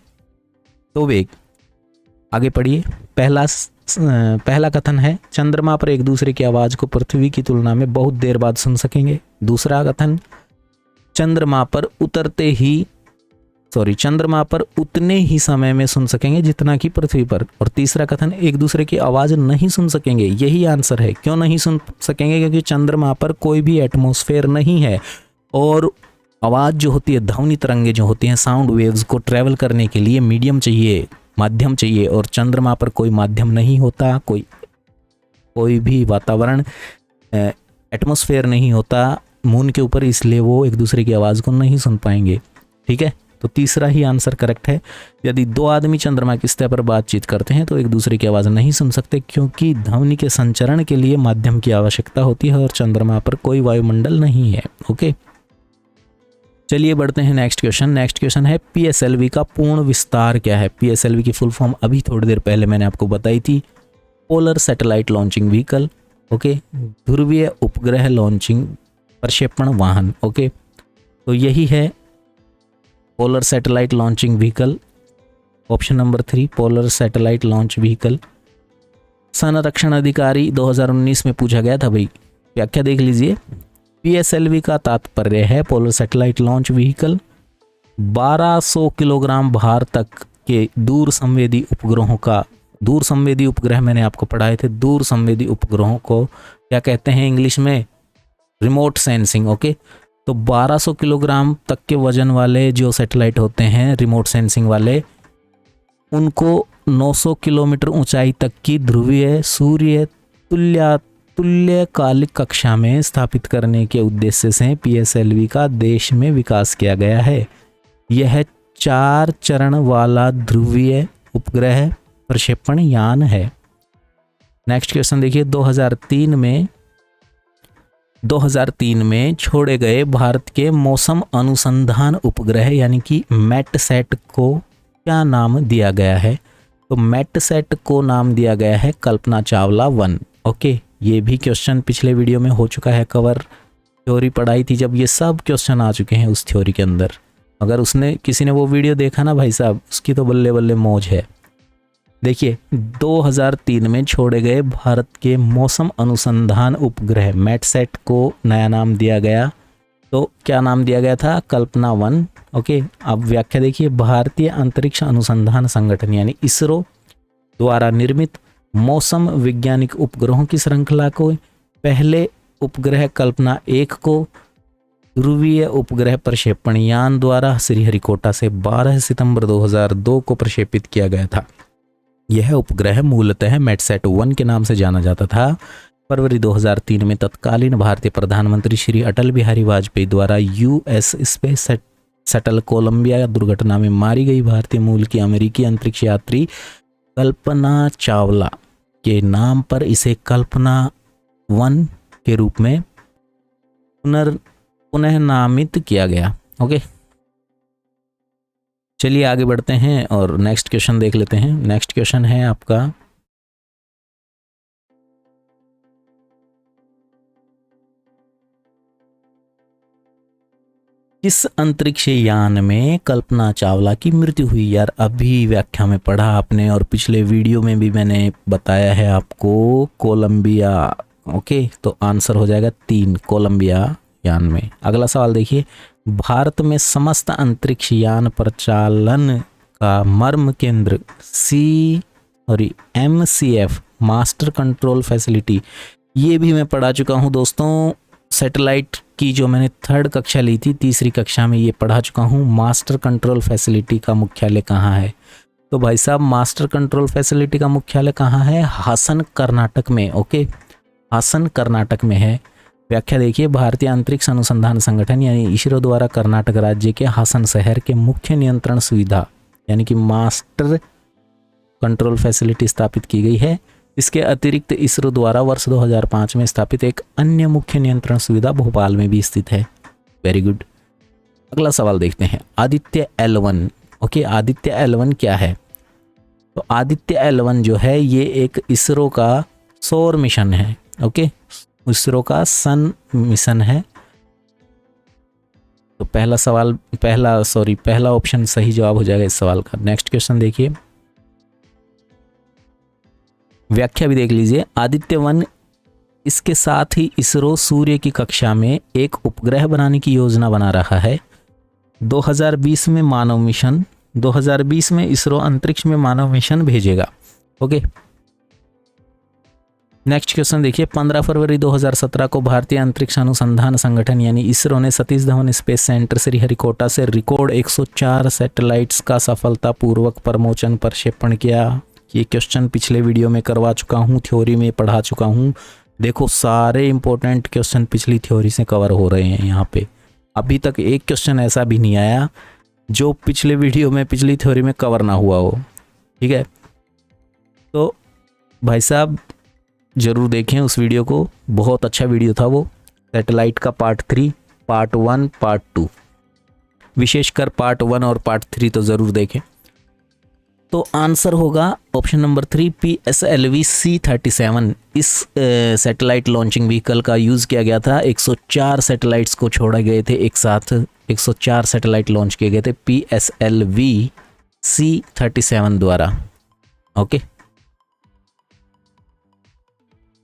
आगे पढ़िए। पहला कथन है, चंद्रमा पर एक दूसरे की आवाज को पृथ्वी की तुलना में बहुत देर बाद सुन सकेंगे। दूसरा कथन, चंद्रमा पर उतने ही समय में सुन सकेंगे जितना कि पृथ्वी पर। और तीसरा कथन, एक दूसरे की आवाज नहीं सुन सकेंगे। यही आंसर है। क्यों नहीं सुन सकेंगे? क्योंकि चंद्रमा पर कोई भी एटमॉस्फेयर नहीं है और आवाज़ जो होती है, ध्वनि तरंगे जो होती हैं, साउंड वेव्स को ट्रैवल करने के लिए मीडियम चाहिए, माध्यम चाहिए, और चंद्रमा पर कोई माध्यम नहीं होता, कोई भी वातावरण एटमॉस्फेयर नहीं होता मून के ऊपर, इसलिए वो एक दूसरे की आवाज़ को नहीं सुन पाएंगे। ठीक है, तो तीसरा ही आंसर करेक्ट है। यदि दो आदमी चंद्रमा की सतह पर बातचीत करते हैं तो एक दूसरे की आवाज़ नहीं सुन सकते क्योंकि ध्वनि के संचरण के लिए माध्यम की आवश्यकता होती है और चंद्रमा पर कोई वायुमंडल नहीं है। ओके, चलिए बढ़ते हैं नेक्स्ट क्वेश्चन है, PSLV का पूर्ण विस्तार क्या है? PSLV की फुल फॉर्म अभी थोड़ी देर पहले मैंने आपको बताई थी, polar satellite launching vehicle. Okay, ध्रुवीय उपग्रह लॉन्चिंग प्रक्षेपण वाहन। ओके, तो यही है polar satellite launching vehicle. Option number 3 polar satellite launch vehicle. संरक्षण अधिकारी 2019 में पूछा गया था भाई। व्याख्या देख लीजिए, PSLV का तात्पर्य है polar satellite launch vehicle 1200 kilogram भार तक के दूर संवेदी उपग्रहों का, दूर संवेदी उपग्रह मैंने आपको पढ़ाए थे, दूर संवेदी उपग्रहों को क्या कहते हैं इंग्लिश में? Remote sensing. ओके, तो 1200 किलोग्राम तक के वजन वाले जो सैटेलाइट होते हैं रिमोट सेंसिंग वाले, उनको 900 किलोमीटर ऊंचाई तक की ध्रुवीय सूर्य तुल्यकालिक कक्षा में स्थापित करने के उद्देश्य से PSLV का देश में विकास किया गया है। यह 4 चरण वाला ध्रुवीय उपग्रह प्रक्षेपण यान है। नेक्स्ट क्वेश्चन देखिए, 2003 में छोड़े गए भारत के मौसम अनुसंधान उपग्रह यानी कि मैटसैट को क्या नाम दिया गया है? तो मैटसैट को नाम दिया गया है कल्पना चावला 1। ओके, ये भी क्वेश्चन पिछले वीडियो में हो चुका है कवर, थ्योरी पढ़ाई थी जब, ये सब क्वेश्चन आ चुके हैं उस थ्योरी के अंदर। अगर किसी ने वो वीडियो देखा ना भाई साहब, उसकी तो बल्ले बल्ले मौज है। देखिए, 2003 में छोड़े गए भारत के मौसम अनुसंधान उपग्रह मैटसैट को नया नाम दिया गया, तो क्या नाम दिया गया था? कल्पना 1। ओके, अब व्याख्या देखिए, भारतीय अंतरिक्ष अनुसंधान संगठन यानी इसरो द्वारा निर्मित मौसम वैज्ञानिक उपग्रहों की श्रृंखला को पहले उपग्रह कल्पना 1 को ध्रुवीय उपग्रह प्रक्षेपण यान द्वारा श्रीहरिकोटा से 12 सितंबर 2002 को प्रक्षेपित किया गया था। यह उपग्रह मूलतः मैटसैट 1 के नाम से जाना जाता था। फरवरी 2003 में तत्कालीन भारतीय प्रधानमंत्री श्री अटल बिहारी वाजपेयी द्वारा यूएस स्पेस शटल कोलंबिया दुर्घटना में मारी गई भारतीय मूल की अमेरिकी अंतरिक्ष यात्री कल्पना चावला के नाम पर इसे कल्पना 1 के रूप में पुनः नामित किया गया। ओके, चलिए आगे बढ़ते हैं और नेक्स्ट क्वेश्चन देख लेते हैं। नेक्स्ट क्वेश्चन है आपका, किस अंतरिक्ष यान में कल्पना चावला की मृत्यु हुई? यार अभी व्याख्या में पढ़ा आपने और पिछले वीडियो में भी मैंने बताया है आपको, कोलंबिया। ओके, तो आंसर हो जाएगा 3, कोलंबिया यान में। अगला सवाल देखिए, भारत में समस्त अंतरिक्ष यान प्रचालन का मर्म केंद्र MCF मास्टर कंट्रोल फैसिलिटी, ये भी मैं पढ़ा चुका हूँ दोस्तों। सैटेलाइट की जो मैंने 3rd कक्षा ली थी, तीसरी कक्षा में ये पढ़ा चुका हूँ। मास्टर कंट्रोल फैसिलिटी का मुख्यालय कहाँ है? तो भाई साहब, मास्टर कंट्रोल फैसिलिटी का मुख्यालय कहाँ है? हासन, कर्नाटक में। ओके, हासन कर्नाटक में है। व्याख्या देखिए, भारतीय अंतरिक्ष अनुसंधान संगठन यानी इसरो द्वारा कर्नाटक राज्य के हासन शहर के मुख्य नियंत्रण सुविधा यानी कि मास्टर कंट्रोल फैसिलिटी स्थापित की गई है। इसके अतिरिक्त इसरो द्वारा वर्ष 2005 में स्थापित एक अन्य मुख्य नियंत्रण सुविधा भोपाल में भी स्थित है। Very good. अगला सवाल देखते हैं, Aditya L1। Okay, Aditya L1 क्या है? तो आदित्य L1 जो है ये एक इसरो का सौर मिशन है। ओके, इसरो का सन मिशन है। तो पहला ऑप्शन सही जवाब हो जाएगा इस सवाल का। नेक्स्ट क्वेश्चन देखिए, व्याख्या भी देख लीजिए। आदित्य 1, इसके साथ ही इसरो सूर्य की कक्षा में एक उपग्रह बनाने की योजना बना रहा है। 2020 में मानव मिशन, 2020 में इसरो अंतरिक्ष में मानव मिशन भेजेगा। ओके, नेक्स्ट क्वेश्चन देखिए, 15 फरवरी 2017 को भारतीय अंतरिक्ष अनुसंधान संगठन यानी इसरो ने सतीश धवन स्पेस सेंटर श्रीहरिकोटा से रिकॉर्ड 104 सैटेलाइट्स का सफलतापूर्वक प्रमोशन प्रक्षेपण किया। ये क्वेश्चन पिछले वीडियो में करवा चुका हूँ, थ्योरी में पढ़ा चुका हूँ। देखो, सारे इंपॉर्टेंट क्वेश्चन पिछली थ्योरी से कवर हो रहे हैं यहाँ पे। अभी तक एक क्वेश्चन ऐसा भी नहीं आया जो पिछले वीडियो में, पिछली थ्योरी में कवर ना हुआ हो। ठीक है, तो भाई साहब जरूर देखें उस वीडियो को, बहुत अच्छा वीडियो था वो। सैटेलाइट का पार्ट 3, पार्ट 1, पार्ट 2, विशेषकर पार्ट 1 और पार्ट 3 तो ज़रूर देखें। तो आंसर होगा ऑप्शन नंबर 3, PSLV C-37। इस सैटेलाइट लॉन्चिंग व्हीकल का यूज़ किया गया था। 104 सैटेलाइट्स को छोड़े गए थे एक साथ, 104 सैटेलाइट लॉन्च किए गए थे PSLV C-37 द्वारा। ओके,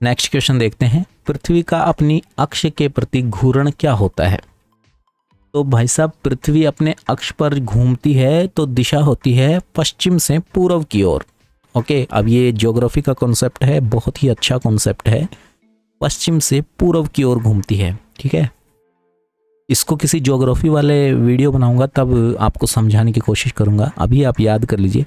नेक्स्ट क्वेश्चन देखते हैं, पृथ्वी का अपनी अक्ष के प्रति घूर्ण क्या होता है? तो भाई साहब, पृथ्वी अपने अक्ष पर घूमती है तो दिशा होती है पश्चिम से पूर्व की ओर। ओके, अब ये ज्योग्राफी का कॉन्सेप्ट है, बहुत ही अच्छा कॉन्सेप्ट है। पश्चिम से पूर्व की ओर घूमती है। ठीक है, इसको किसी ज्योग्राफी वाले वीडियो बनाऊंगा तब आपको समझाने की कोशिश करूंगा, अभी आप याद कर लीजिए।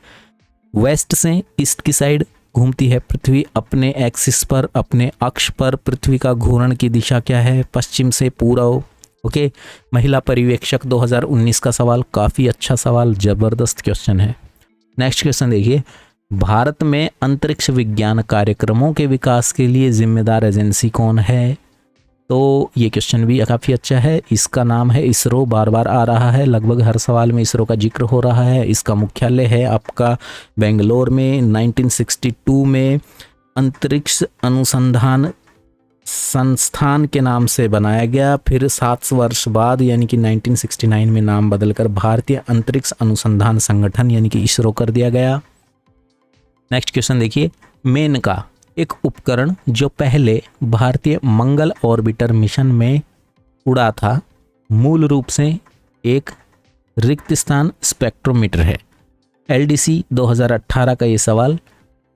वेस्ट से ईस्ट की साइड घूमती है पृथ्वी अपने एक्सिस पर, अपने अक्ष पर। पृथ्वी का घूर्ण की दिशा क्या है? पश्चिम से पूर्व। ओके, महिला पर्यवेक्षक 2019 का सवाल, काफ़ी अच्छा सवाल, ज़बरदस्त क्वेश्चन है। नेक्स्ट क्वेश्चन देखिए, भारत में अंतरिक्ष विज्ञान कार्यक्रमों के विकास के लिए जिम्मेदार एजेंसी कौन है? तो ये क्वेश्चन भी काफ़ी अच्छा है। इसका नाम है इसरो, बार बार आ रहा है, लगभग हर सवाल में इसरो का जिक्र हो रहा है। इसका मुख्यालय है आपका बेंगलोर में। 1962 में अंतरिक्ष अनुसंधान संस्थान के नाम से बनाया गया, फिर 7 वर्ष बाद यानी कि 1969 में नाम बदलकर भारतीय अंतरिक्ष अनुसंधान संगठन यानी कि इसरो कर दिया गया। नेक्स्ट क्वेश्चन देखिए, मेनका एक उपकरण जो पहले भारतीय मंगल ऑर्बिटर मिशन में उड़ा था, मूल रूप से एक रिक्त स्थान स्पेक्ट्रोमीटर है। LDC 2018 का ये सवाल,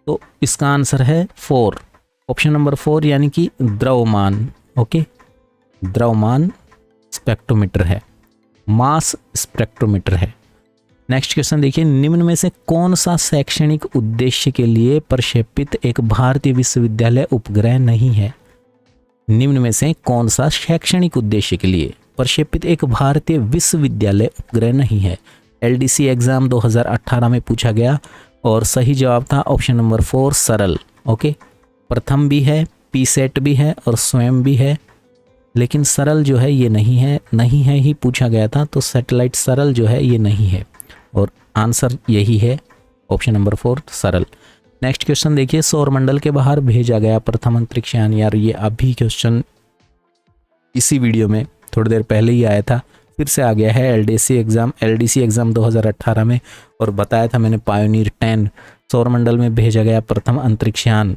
तो इसका आंसर है 4, ऑप्शन नंबर 4 यानी कि द्रव्यमान। ओके, द्रव्यमान स्पेक्ट्रोमीटर है, मास स्पेक्ट्रोमीटर है। नेक्स्ट क्वेश्चन देखिए, निम्न में से कौन सा शैक्षणिक उद्देश्य के लिए प्रक्षेपित एक भारतीय विश्वविद्यालय उपग्रह नहीं है? निम्न में से कौन सा शैक्षणिक उद्देश्य के लिए प्रक्षेपित एक भारतीय विश्वविद्यालय उपग्रह नहीं है? LDC एग्जाम 2018 में पूछा गया और सही जवाब था ऑप्शन नंबर 4 सरल। ओके, प्रथम भी है, PSET भी है और स्वयं भी है, लेकिन सरल जो है ये नहीं है ही पूछा गया था, तो सैटेलाइट सरल जो है ये नहीं है और आंसर यही है ऑप्शन नंबर 4 सरल। नेक्स्ट क्वेश्चन देखिए, सौरमंडल के बाहर भेजा गया प्रथम अंतरिक्ष यान। यार ये अभी क्वेश्चन इसी वीडियो में थोड़ी देर पहले ही आया था, फिर से आ गया है LDC एग्जाम 2018 में, और बताया था मैंने पायोनियर 10 सौरमंडल में भेजा गया प्रथम अंतरिक्ष यान,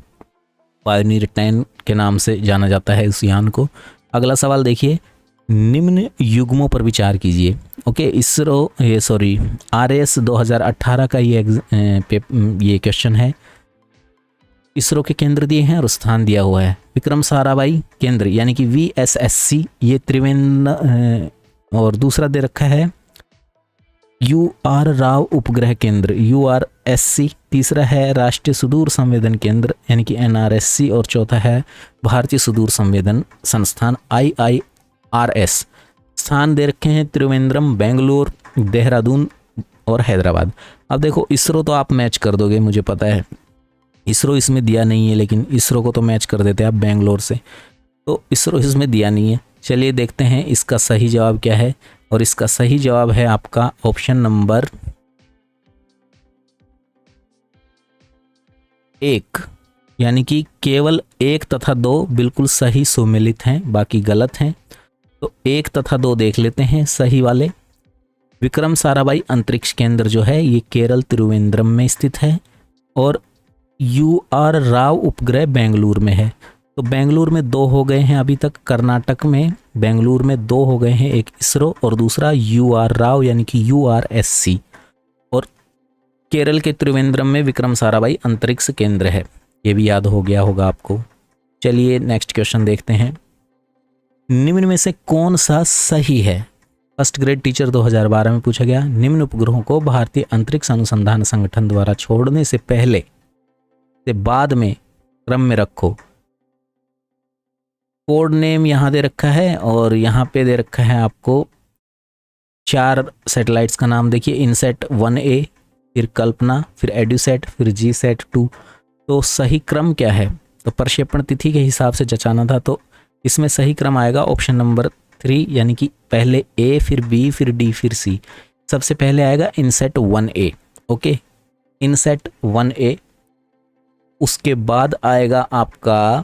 पायोनियर 10 के नाम से जाना जाता है उस यान को। अगला सवाल देखिए, निम्न युग्मों पर विचार कीजिए। ओके, RS 2018 का ये क्वेश्चन है। इसरो के केंद्र दिए हैं और स्थान दिया हुआ है। विक्रम साराभाई केंद्र यानी कि VSSC ये त्रिवेंद्र, और दूसरा दे रखा है UR राव उपग्रह केंद्र URSC, तीसरा है राष्ट्रीय सुदूर संवेदन केंद्र यानी कि NRSC, और चौथा है भारतीय सुदूर संवेदन संस्थान IIRS। स्थान दे रखे हैं त्रिवेंद्रम, बेंगलुरु, देहरादून और हैदराबाद। अब देखो इसरो तो आप मैच कर दोगे, मुझे पता है इसरो इसमें दिया नहीं है, लेकिन इसरो को तो मैच कर देते हैं आप बेंगलोर से, तो इसरो इसमें दिया नहीं है। चलिए देखते हैं इसका सही जवाब क्या है, और इसका सही जवाब है आपका ऑप्शन नंबर 1 यानी कि केवल 1 तथा 2 बिल्कुल सही सुमेलित हैं, बाकी गलत हैं। तो 1 तथा 2 देख लेते हैं सही वाले। विक्रम साराभाई अंतरिक्ष केंद्र जो है ये केरल त्रिवेंद्रम में स्थित है, और UR राव उपग्रह बेंगलुरु में है। तो बेंगलुरु में 2 हो गए हैं अभी तक, कर्नाटक में बेंगलुरु में 2 हो गए हैं, एक इसरो और दूसरा UR राव यानी कि URSC, और केरल के त्रिवेंद्रम में विक्रम साराभाई अंतरिक्ष केंद्र है, ये भी याद हो गया होगा आपको। चलिए नेक्स्ट क्वेश्चन देखते हैं, निम्न में से कौन सा सही है? फर्स्ट ग्रेड टीचर 2012 में पूछा गया, निम्न उपग्रहों को भारतीय अंतरिक्ष अनुसंधान संगठन द्वारा छोड़ने से पहले से बाद में क्रम में रखो। कोड नेम यहाँ दे रखा है और यहाँ पे दे रखा है आपको 4 सैटेलाइट्स का नाम। देखिए, इनसेट 1A, फिर कल्पना, फिर एड्यूसेट, फिर GSAT 2। तो सही क्रम क्या है? तो प्रक्षेपण तिथि के हिसाब से जचाना था, तो इसमें सही क्रम आएगा ऑप्शन नंबर 3 यानी कि पहले A, फिर B, फिर D, फिर C। सबसे पहले आएगा INSAT 1A। Okay, INSAT 1A, उसके बाद आएगा आपका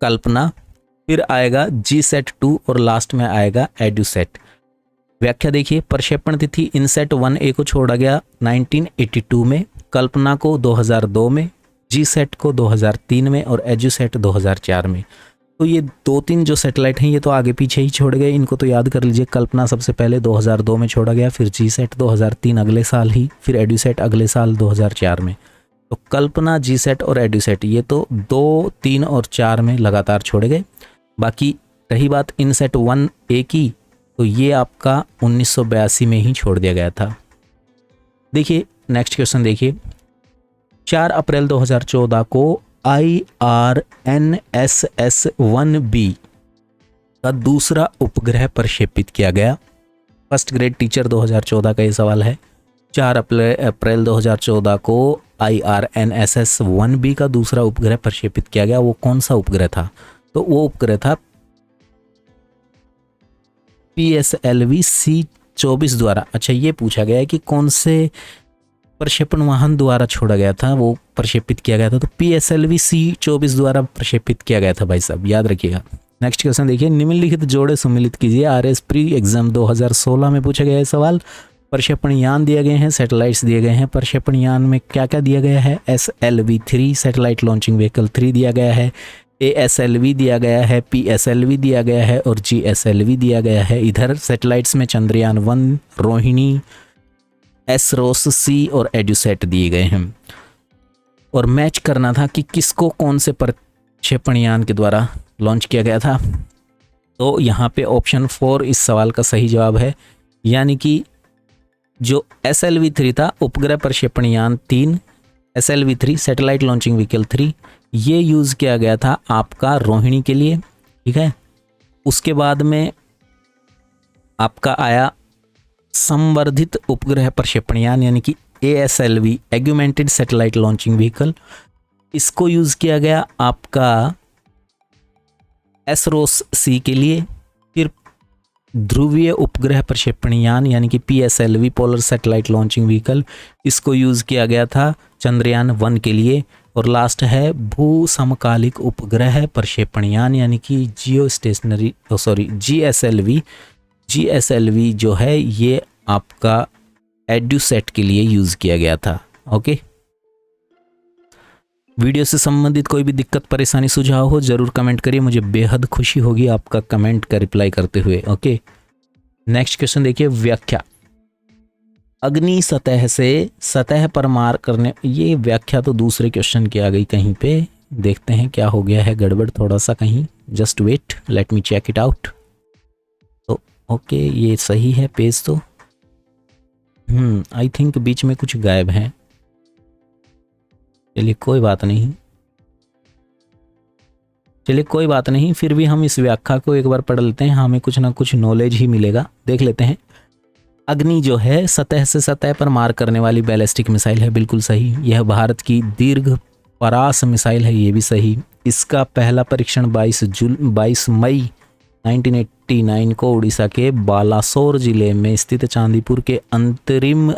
कल्पना, फिर आएगा GSAT 2 और लास्ट में आएगा एड्यूसेट। व्याख्या देखिए, प्रक्षेपण तिथि इनसेट 1A को छोड़ा गया 1982 में, कल्पना को 2002 में, GSAT को 2003 में और एड्यूसेट 2004 में। तो ये 2-3 जो सैटेलाइट हैं ये तो आगे पीछे ही छोड़ गए, इनको तो याद कर लीजिए। कल्पना सबसे पहले 2002 में छोड़ा गया, फिर GSAT 2003 अगले साल ही, फिर एड्यूसेट अगले साल 2004 में। तो कल्पना, GSAT और एड्यूसेट ये तो 2, 3 और 4 में लगातार छोड़े गए। बाकी रही बात इनसेट 1A की, तो ये आपका 1982 में ही छोड़ दिया गया था। देखिए नेक्स्ट क्वेश्चन देखिए, 4 अप्रैल 2014 को IRNSS-1B का दूसरा उपग्रह प्रक्षेपित किया गया। फर्स्ट ग्रेड टीचर 2014 का ये सवाल है। 4 अप्रैल 2014 को IRNSS 1B का दूसरा उपग्रह प्रक्षेपित किया गया। वो कौन सा उपग्रह था? तो वो उपग्रह था PSLV C24 द्वारा। अच्छा, ये पूछा गया है कि कौन से प्रक्षेपण वाहन द्वारा छोड़ा गया था, वो प्रक्षेपित किया गया था। तो PSLV C24 द्वारा प्रक्षेपित किया गया था भाई साहब, याद रखिएगा। नेक्स्ट क्वेश्चन देखिए, निम्नलिखित जोड़े सम्मिलित कीजिए। RS प्री एग्जाम 2016 में पूछा गया है सवाल। प्रक्षेपण यान दिए गए हैं, सैटेलाइट्स दिए गए हैं। प्रक्षेपण यान में क्या क्या दिया गया है? SLV-3 सैटेलाइट लॉन्चिंग व्हीकल 3 दिया गया है, ASLV दिया गया है, PSLV दिया गया है और GSLV दिया गया है। इधर सैटेलाइट्स में चंद्रयान 1, रोहिणी, SROS-C और एड्यूसैट दिए गए हैं। और मैच करना था कि किसको कौन से प्रक्षेपण यान के द्वारा लॉन्च किया गया था। तो यहाँ पे ऑप्शन 4 इस सवाल का सही जवाब है, यानी कि जो SLV-3 था, उपग्रह प्रक्षेपण यान 3, SLV-3 सैटेलाइट लॉन्चिंग व्हीकल 3, ये यूज़ किया गया था आपका रोहिणी के लिए, ठीक है। उसके बाद में आपका आया संवर्धित उपग्रह प्रक्षेपण यान यानी कि ASLV augmented satellite launching vehicle, इसको यूज़ किया गया आपका SROS-C के लिए। फिर ध्रुवीय उपग्रह प्रक्षेपण यान यानी कि PSLV polar satellite launching vehicle, इसको यूज़ किया गया था चंद्रयान 1 के लिए। और लास्ट है भू समकालिक उपग्रह प्रक्षेपण यान यानी कि GSLV जो है ये आपका एड्यूसैट के लिए यूज़ किया गया था। ओके, वीडियो से संबंधित कोई भी दिक्कत परेशानी सुझाव हो जरूर कमेंट करिए, मुझे बेहद खुशी होगी आपका कमेंट का रिप्लाई करते हुए। ओके, नेक्स्ट क्वेश्चन देखिए, व्याख्या। अग्नि सतह से सतह पर मार करने, ये व्याख्या तो दूसरे क्वेश्चन की आ गई कहीं पे, देखते हैं क्या हो गया है गड़बड़ थोड़ा सा कहीं, just wait let me check it out. तो ओके, ये सही है पेज तो, आई थिंक बीच में कुछ गायब है, चलिए कोई बात नहीं, फिर भी हम इस व्याख्या को एक बार पढ़ लेते हैं, हमें कुछ ना कुछ नॉलेज ही मिलेगा। देख लेते हैं। अग्नि जो है सतह से सतह पर मार करने वाली बैलिस्टिक मिसाइल है, बिल्कुल सही। यह भारत की दीर्घ परास मिसाइल है, ये भी सही। इसका पहला परीक्षण 22 मई 1989 को उड़ीसा के बालासोर जिले में स्थित चांदीपुर के अंतरिम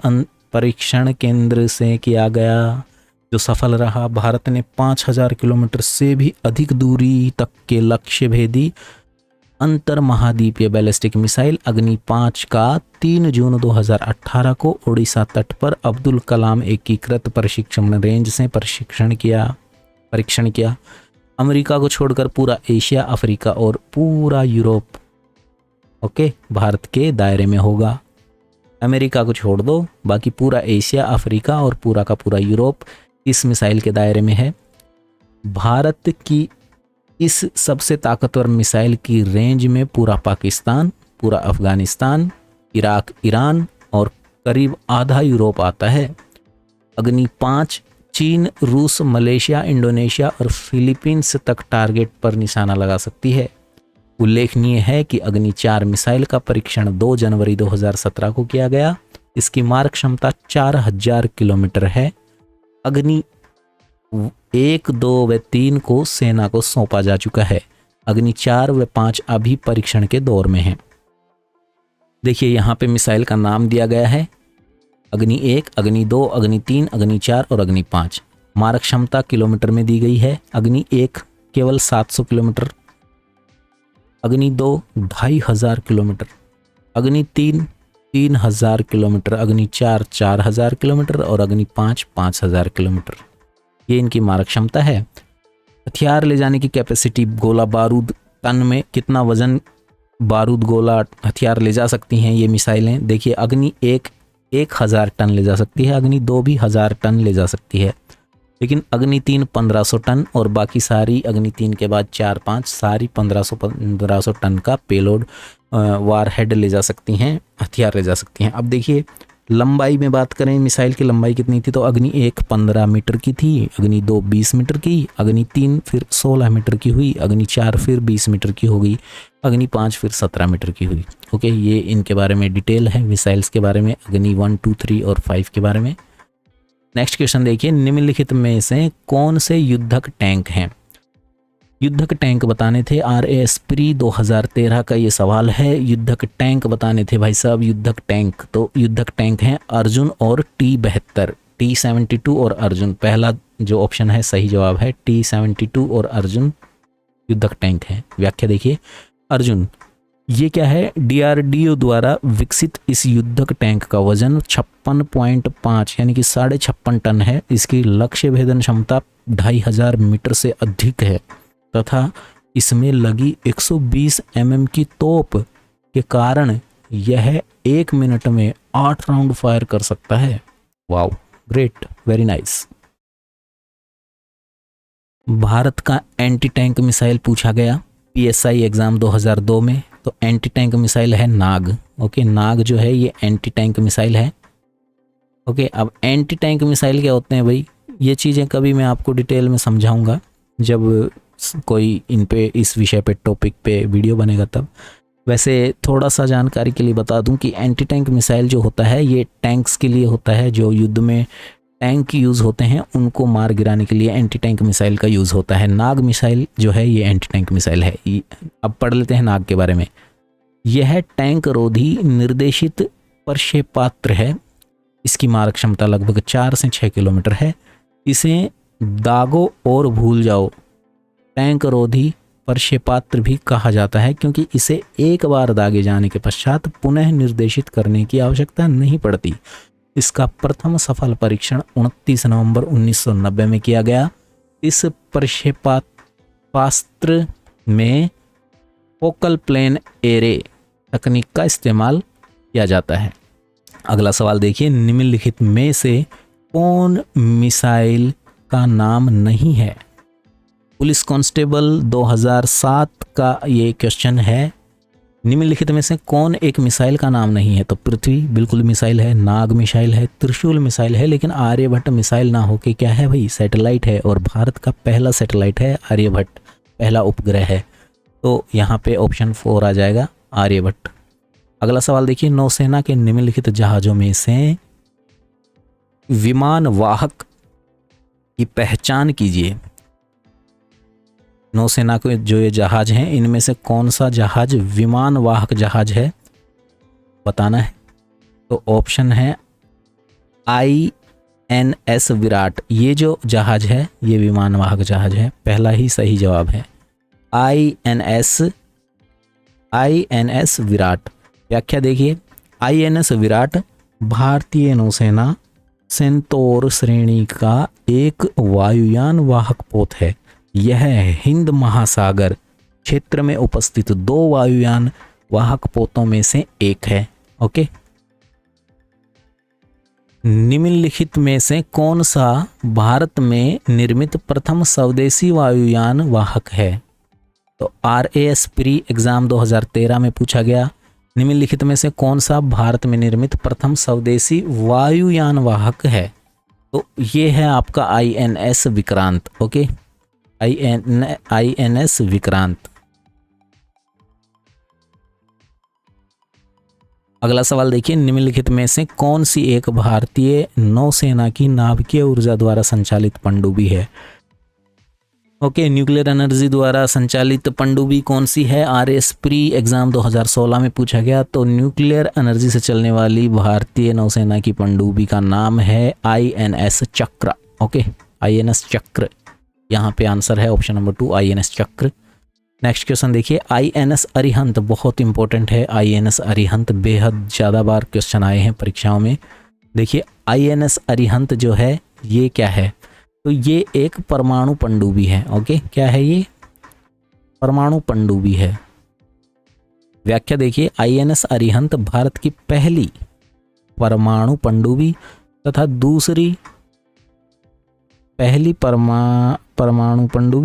परीक्षण केंद्र से किया गया, जो सफल रहा। भारत ने 5000 किलोमीटर से भी अधिक दूरी तक के लक्ष्य भेदी अंतर महाद्वीपीय बैलिस्टिक मिसाइल अग्नि 5 का 3 जून 2018 को उड़ीसा तट पर अब्दुल कलाम एकीकृत प्रशिक्षण रेंज से परीक्षण किया। अमेरिका को छोड़कर पूरा एशिया, अफ्रीका और पूरा यूरोप ओके भारत के दायरे में होगा। अमेरिका को छोड़ दो, बाकी पूरा एशिया, अफ्रीका और पूरा का पूरा यूरोप इस मिसाइल के दायरे में है। भारत की इस सबसे ताकतवर मिसाइल की रेंज में पूरा पाकिस्तान, पूरा अफगानिस्तान, इराक, ईरान और करीब आधा यूरोप आता है। अग्नि 5 चीन, रूस, मलेशिया, इंडोनेशिया और फिलीपींस तक टारगेट पर निशाना लगा सकती है। उल्लेखनीय है कि अग्नि 4 मिसाइल का परीक्षण 2 जनवरी 2017 को किया गया। इसकी मारक क्षमता 4000 किलोमीटर है। अग्नि 1, 2 व 3 को सेना को सौंपा जा चुका है। अग्नि 4 व 5 अभी परीक्षण के दौर में है। देखिए यहाँ पे मिसाइल का नाम दिया गया है, अग्नि 1, अग्नि 2, अग्नि 3, अग्नि 4 और अग्नि 5। मारक क्षमता किलोमीटर में दी गई है। अग्नि 1 केवल 700 किलोमीटर, अग्नि 2 2500 किलोमीटर, अग्नि 3 3000 किलोमीटर, अग्नि 4 4000 किलोमीटर और अग्नि 5 5000 किलोमीटर। ये इनकी मारक क्षमता है। हथियार ले जाने की कैपेसिटी, गोला बारूद टन में कितना वजन बारूद गोला हथियार ले जा सकती हैं ये मिसाइलें। देखिए अग्नि 1 1000 टन ले जा सकती है, अग्नि 2 भी 1000 टन ले जा सकती है, लेकिन अग्नि 3 1500 टन और बाकी सारी अग्नि 3 के बाद 4 5 सारी 1500 टन का पेलोड वार हेड ले जा सकती हैं, हथियार ले जा सकती हैं। अब देखिए लंबाई में बात करें, मिसाइल की लंबाई कितनी थी, तो अग्नि 1 15 मीटर की थी, अग्नि 2 20 मीटर की, अग्नि 3 फिर 16 मीटर की हुई, अग्नि 4 फिर 20 मीटर की हो गई, अग्नि 5 फिर 17 मीटर की हुई। ओके, ये इनके बारे में डिटेल है मिसाइल्स के बारे में, अग्नि 1 2 3 और 5 के बारे में। नेक्स्ट क्वेश्चन देखिए, निम्नलिखित में से कौन से युद्धक टैंक हैं? युद्धक टैंक बताने थे, RASPRE 2013 का ये सवाल है। युद्धक टैंक बताने थे भाई साहब, युद्धक टैंक, तो युद्धक टैंक हैं अर्जुन और T-72, T-72 और अर्जुन। पहला जो ऑप्शन है सही जवाब है, T-72 और अर्जुन युद्धक टैंक है। व्याख्या देखिए, अर्जुन ये क्या है, DRDO द्वारा विकसित इस युद्धक टैंक का वजन 56.5 यानी कि 56.5 टन है। इसकी लक्ष्य भेदन क्षमता 2500 मीटर से अधिक है तथा इसमें लगी 120 mm की तोप के कारण यह 1 मिनट में 8 राउंड फायर कर सकता है। Wow, great, very nice. Bharat का एंटी टैंक मिसाइल पूछा गया PSI एग्जाम 2002 में, तो एंटी टैंक मिसाइल है नाग। ओके, नाग जो है ये एंटी टैंक मिसाइल है। ओके, अब एंटी टैंक मिसाइल क्या होते हैं भाई, ये चीज़ें कभी मैं आपको डिटेल में समझाऊंगा जब कोई इन पे इस विषय पे टॉपिक पे वीडियो बनेगा तब। वैसे थोड़ा सा जानकारी के लिए बता दूं कि एंटी टैंक मिसाइल जो होता है ये टैंक्स के लिए होता है। जो युद्ध में टैंक यूज़ होते हैं उनको मार गिराने के लिए एंटी टैंक मिसाइल का यूज़ होता है। नाग मिसाइल जो है ये एंटी टैंक मिसाइल है। अब पढ़ लेते हैं नाग के बारे में। यह टैंक रोधी निर्देशित प्रक्षेपास्त्र है। इसकी मारक क्षमता लगभग 4 से 6 किलोमीटर है। इसे दागो और भूल जाओ टैंक रोधी प्रक्षेपास्त्र भी कहा जाता है, क्योंकि इसे एक बार दागे जाने के पश्चात पुनः निर्देशित करने की आवश्यकता नहीं पड़ती। इसका प्रथम सफल परीक्षण 29 नवंबर 1990 में किया गया। इस प्रक्षेपास्त्र में फोकल प्लेन एरे तकनीक का इस्तेमाल किया जाता है। अगला सवाल देखिए, निम्नलिखित में से कौन मिसाइल का नाम नहीं है? पुलिस कांस्टेबल 2007 का ये क्वेश्चन है। निम्नलिखित में से कौन एक मिसाइल का नाम नहीं है? तो पृथ्वी बिल्कुल मिसाइल है, नाग मिसाइल है, त्रिशूल मिसाइल है, लेकिन आर्यभट्ट मिसाइल ना होके क्या है भाई, सैटेलाइट है। और भारत का पहला सैटेलाइट है आर्यभट्ट, पहला उपग्रह है। तो यहाँ पे ऑप्शन 4 आ जाएगा, आर्यभट्ट। अगला सवाल देखिए, नौसेना के निम्नलिखित जहाजों में से विमान वाहक की पहचान कीजिए। नौसेना के जो ये जहाज हैं इनमें से कौन सा जहाज विमान वाहक जहाज है, बताना है। तो ऑप्शन है INS विराट। ये जो जहाज है ये विमान वाहक जहाज है, पहला ही सही जवाब है INS विराट। व्याख्या देखिए, INS विराट भारतीय नौसेना सेंतोर श्रेणी का एक वायुयान वाहक पोत है। यह हिंद महासागर क्षेत्र में उपस्थित 2 वायुयान वाहक पोतों में से एक है। ओके, निम्नलिखित में से कौन सा भारत में निर्मित प्रथम स्वदेशी वायुयान वाहक है? तो RASPRE एग्जाम 2013 में पूछा गया, निम्नलिखित में से कौन सा भारत में निर्मित प्रथम स्वदेशी वायुयान वाहक है? तो ये है आपका INS Vikrant. Okay, INS Vikrant. अगला सवाल देखिए, निम्नलिखित में से कौन सी एक भारतीय नौसेना की नाभिकीय ऊर्जा द्वारा संचालित पनडुब्बी है? ओके, न्यूक्लियर एनर्जी द्वारा संचालित पनडुब्बी कौन सी है? RASPRE एग्जाम 2016 में पूछा गया। तो न्यूक्लियर एनर्जी से चलने वाली भारतीय नौसेना की पनडुब्बी का नाम है INS चक्र। ओके, INS चक्र, यहाँ पे आंसर है ऑप्शन नंबर 2 INS चक्र। नेक्स्ट क्वेश्चन देखिए, INS अरिहंत बहुत इंपॉर्टेंट है। INS अरिहंत बेहद ज़्यादा बार क्वेश्चन आए हैं परीक्षाओं में। देखिए, INS अरिहंत जो है ये क्या है? तो ये एक परमाणु पनडुब्बी है। ओके, क्या है ये? परमाणु पनडुब्बी है। व्याख्या देखिए, INS अरिहंत भारत की पहली परमाणु पनडुब्बी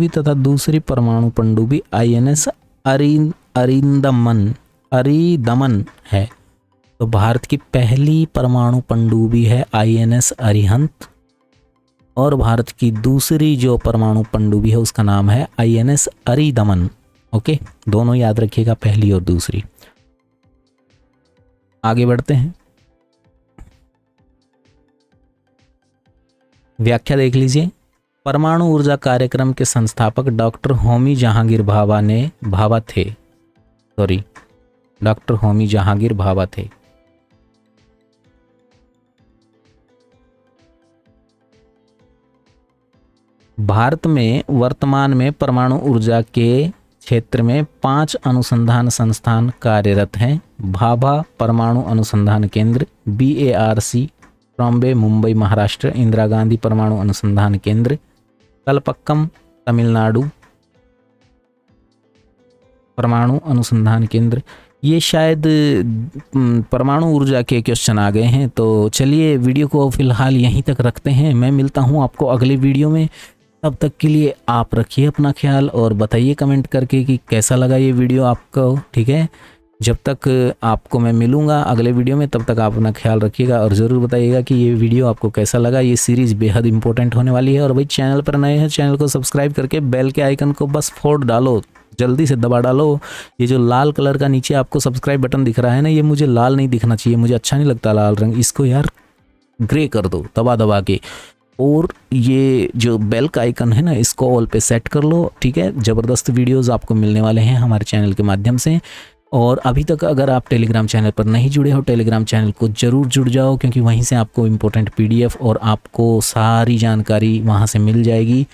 तथा दूसरी परमाणु पनडुब्बी INS अरिदमन है। तो भारत की पहली परमाणु पनडुब्बी है INS अरिहंत, और भारत की दूसरी जो परमाणु पनडुब्बी है उसका नाम है INS अरिदमन। ओके, दोनों याद रखिएगा, पहली और दूसरी। आगे बढ़ते हैं, व्याख्या देख लीजिए। परमाणु ऊर्जा कार्यक्रम के संस्थापक डॉक्टर होमी जहांगीर भाभा थे। भारत में वर्तमान में परमाणु ऊर्जा के क्षेत्र में 5 अनुसंधान संस्थान कार्यरत हैं। भाभा परमाणु अनुसंधान केंद्र BARC, ट्रॉम्बे मुंबई महाराष्ट्र, इंदिरा गांधी परमाणु अनुसंधान केंद्र कलपक्कम तमिलनाडु परमाणु अनुसंधान केंद्र। ये शायद परमाणु ऊर्जा के क्वेश्चन आ गए हैं, तो चलिए वीडियो को फिलहाल यहीं तक रखते हैं। मैं मिलता हूँ आपको अगले वीडियो में, तब तक के लिए आप रखिए अपना ख्याल और बताइए कमेंट करके कि कैसा लगा ये वीडियो आपको। ठीक है, जब तक आपको मैं मिलूँगा अगले वीडियो में, तब तक आप अपना ख्याल रखिएगा और ज़रूर बताइएगा कि ये वीडियो आपको कैसा लगा। ये सीरीज़ बेहद इंपॉर्टेंट होने वाली है। और भाई चैनल पर नए हैं, चैनल को सब्सक्राइब करके बेल के आइकन को बस फोड़ डालो, जल्दी से दबा डालो। ये जो लाल कलर का नीचे आपको सब्सक्राइब बटन दिख रहा है ना, ये मुझे लाल नहीं दिखना चाहिए, मुझे अच्छा नहीं लगता लाल रंग, इसको यार ग्रे कर दो दबा दबा के। और ये जो बेल का आइकन है ना, इसको ऑल पे सेट कर लो। ठीक है, ज़बरदस्त वीडियोज़ आपको मिलने वाले हैं हमारे चैनल के माध्यम से। और अभी तक अगर आप टेलीग्राम चैनल पर नहीं जुड़े हो, टेलीग्राम चैनल को ज़रूर जुड़ जाओ, क्योंकि वहीं से आपको इम्पोर्टेंट PDF और आपको सारी जानकारी वहाँ से मिल जाएगी।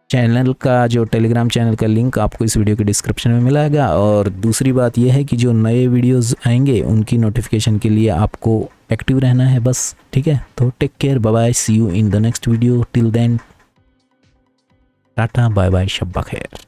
चैनल का जो टेलीग्राम चैनल का लिंक आपको इस वीडियो के डिस्क्रिप्शन में मिलेगा। और दूसरी बात यह है कि जो नए वीडियोस आएंगे उनकी नोटिफिकेशन के लिए आपको एक्टिव रहना है बस। ठीक है, तो take care, bye bye, see you in the next video. Till then tata bye bye, शब्बा खैर।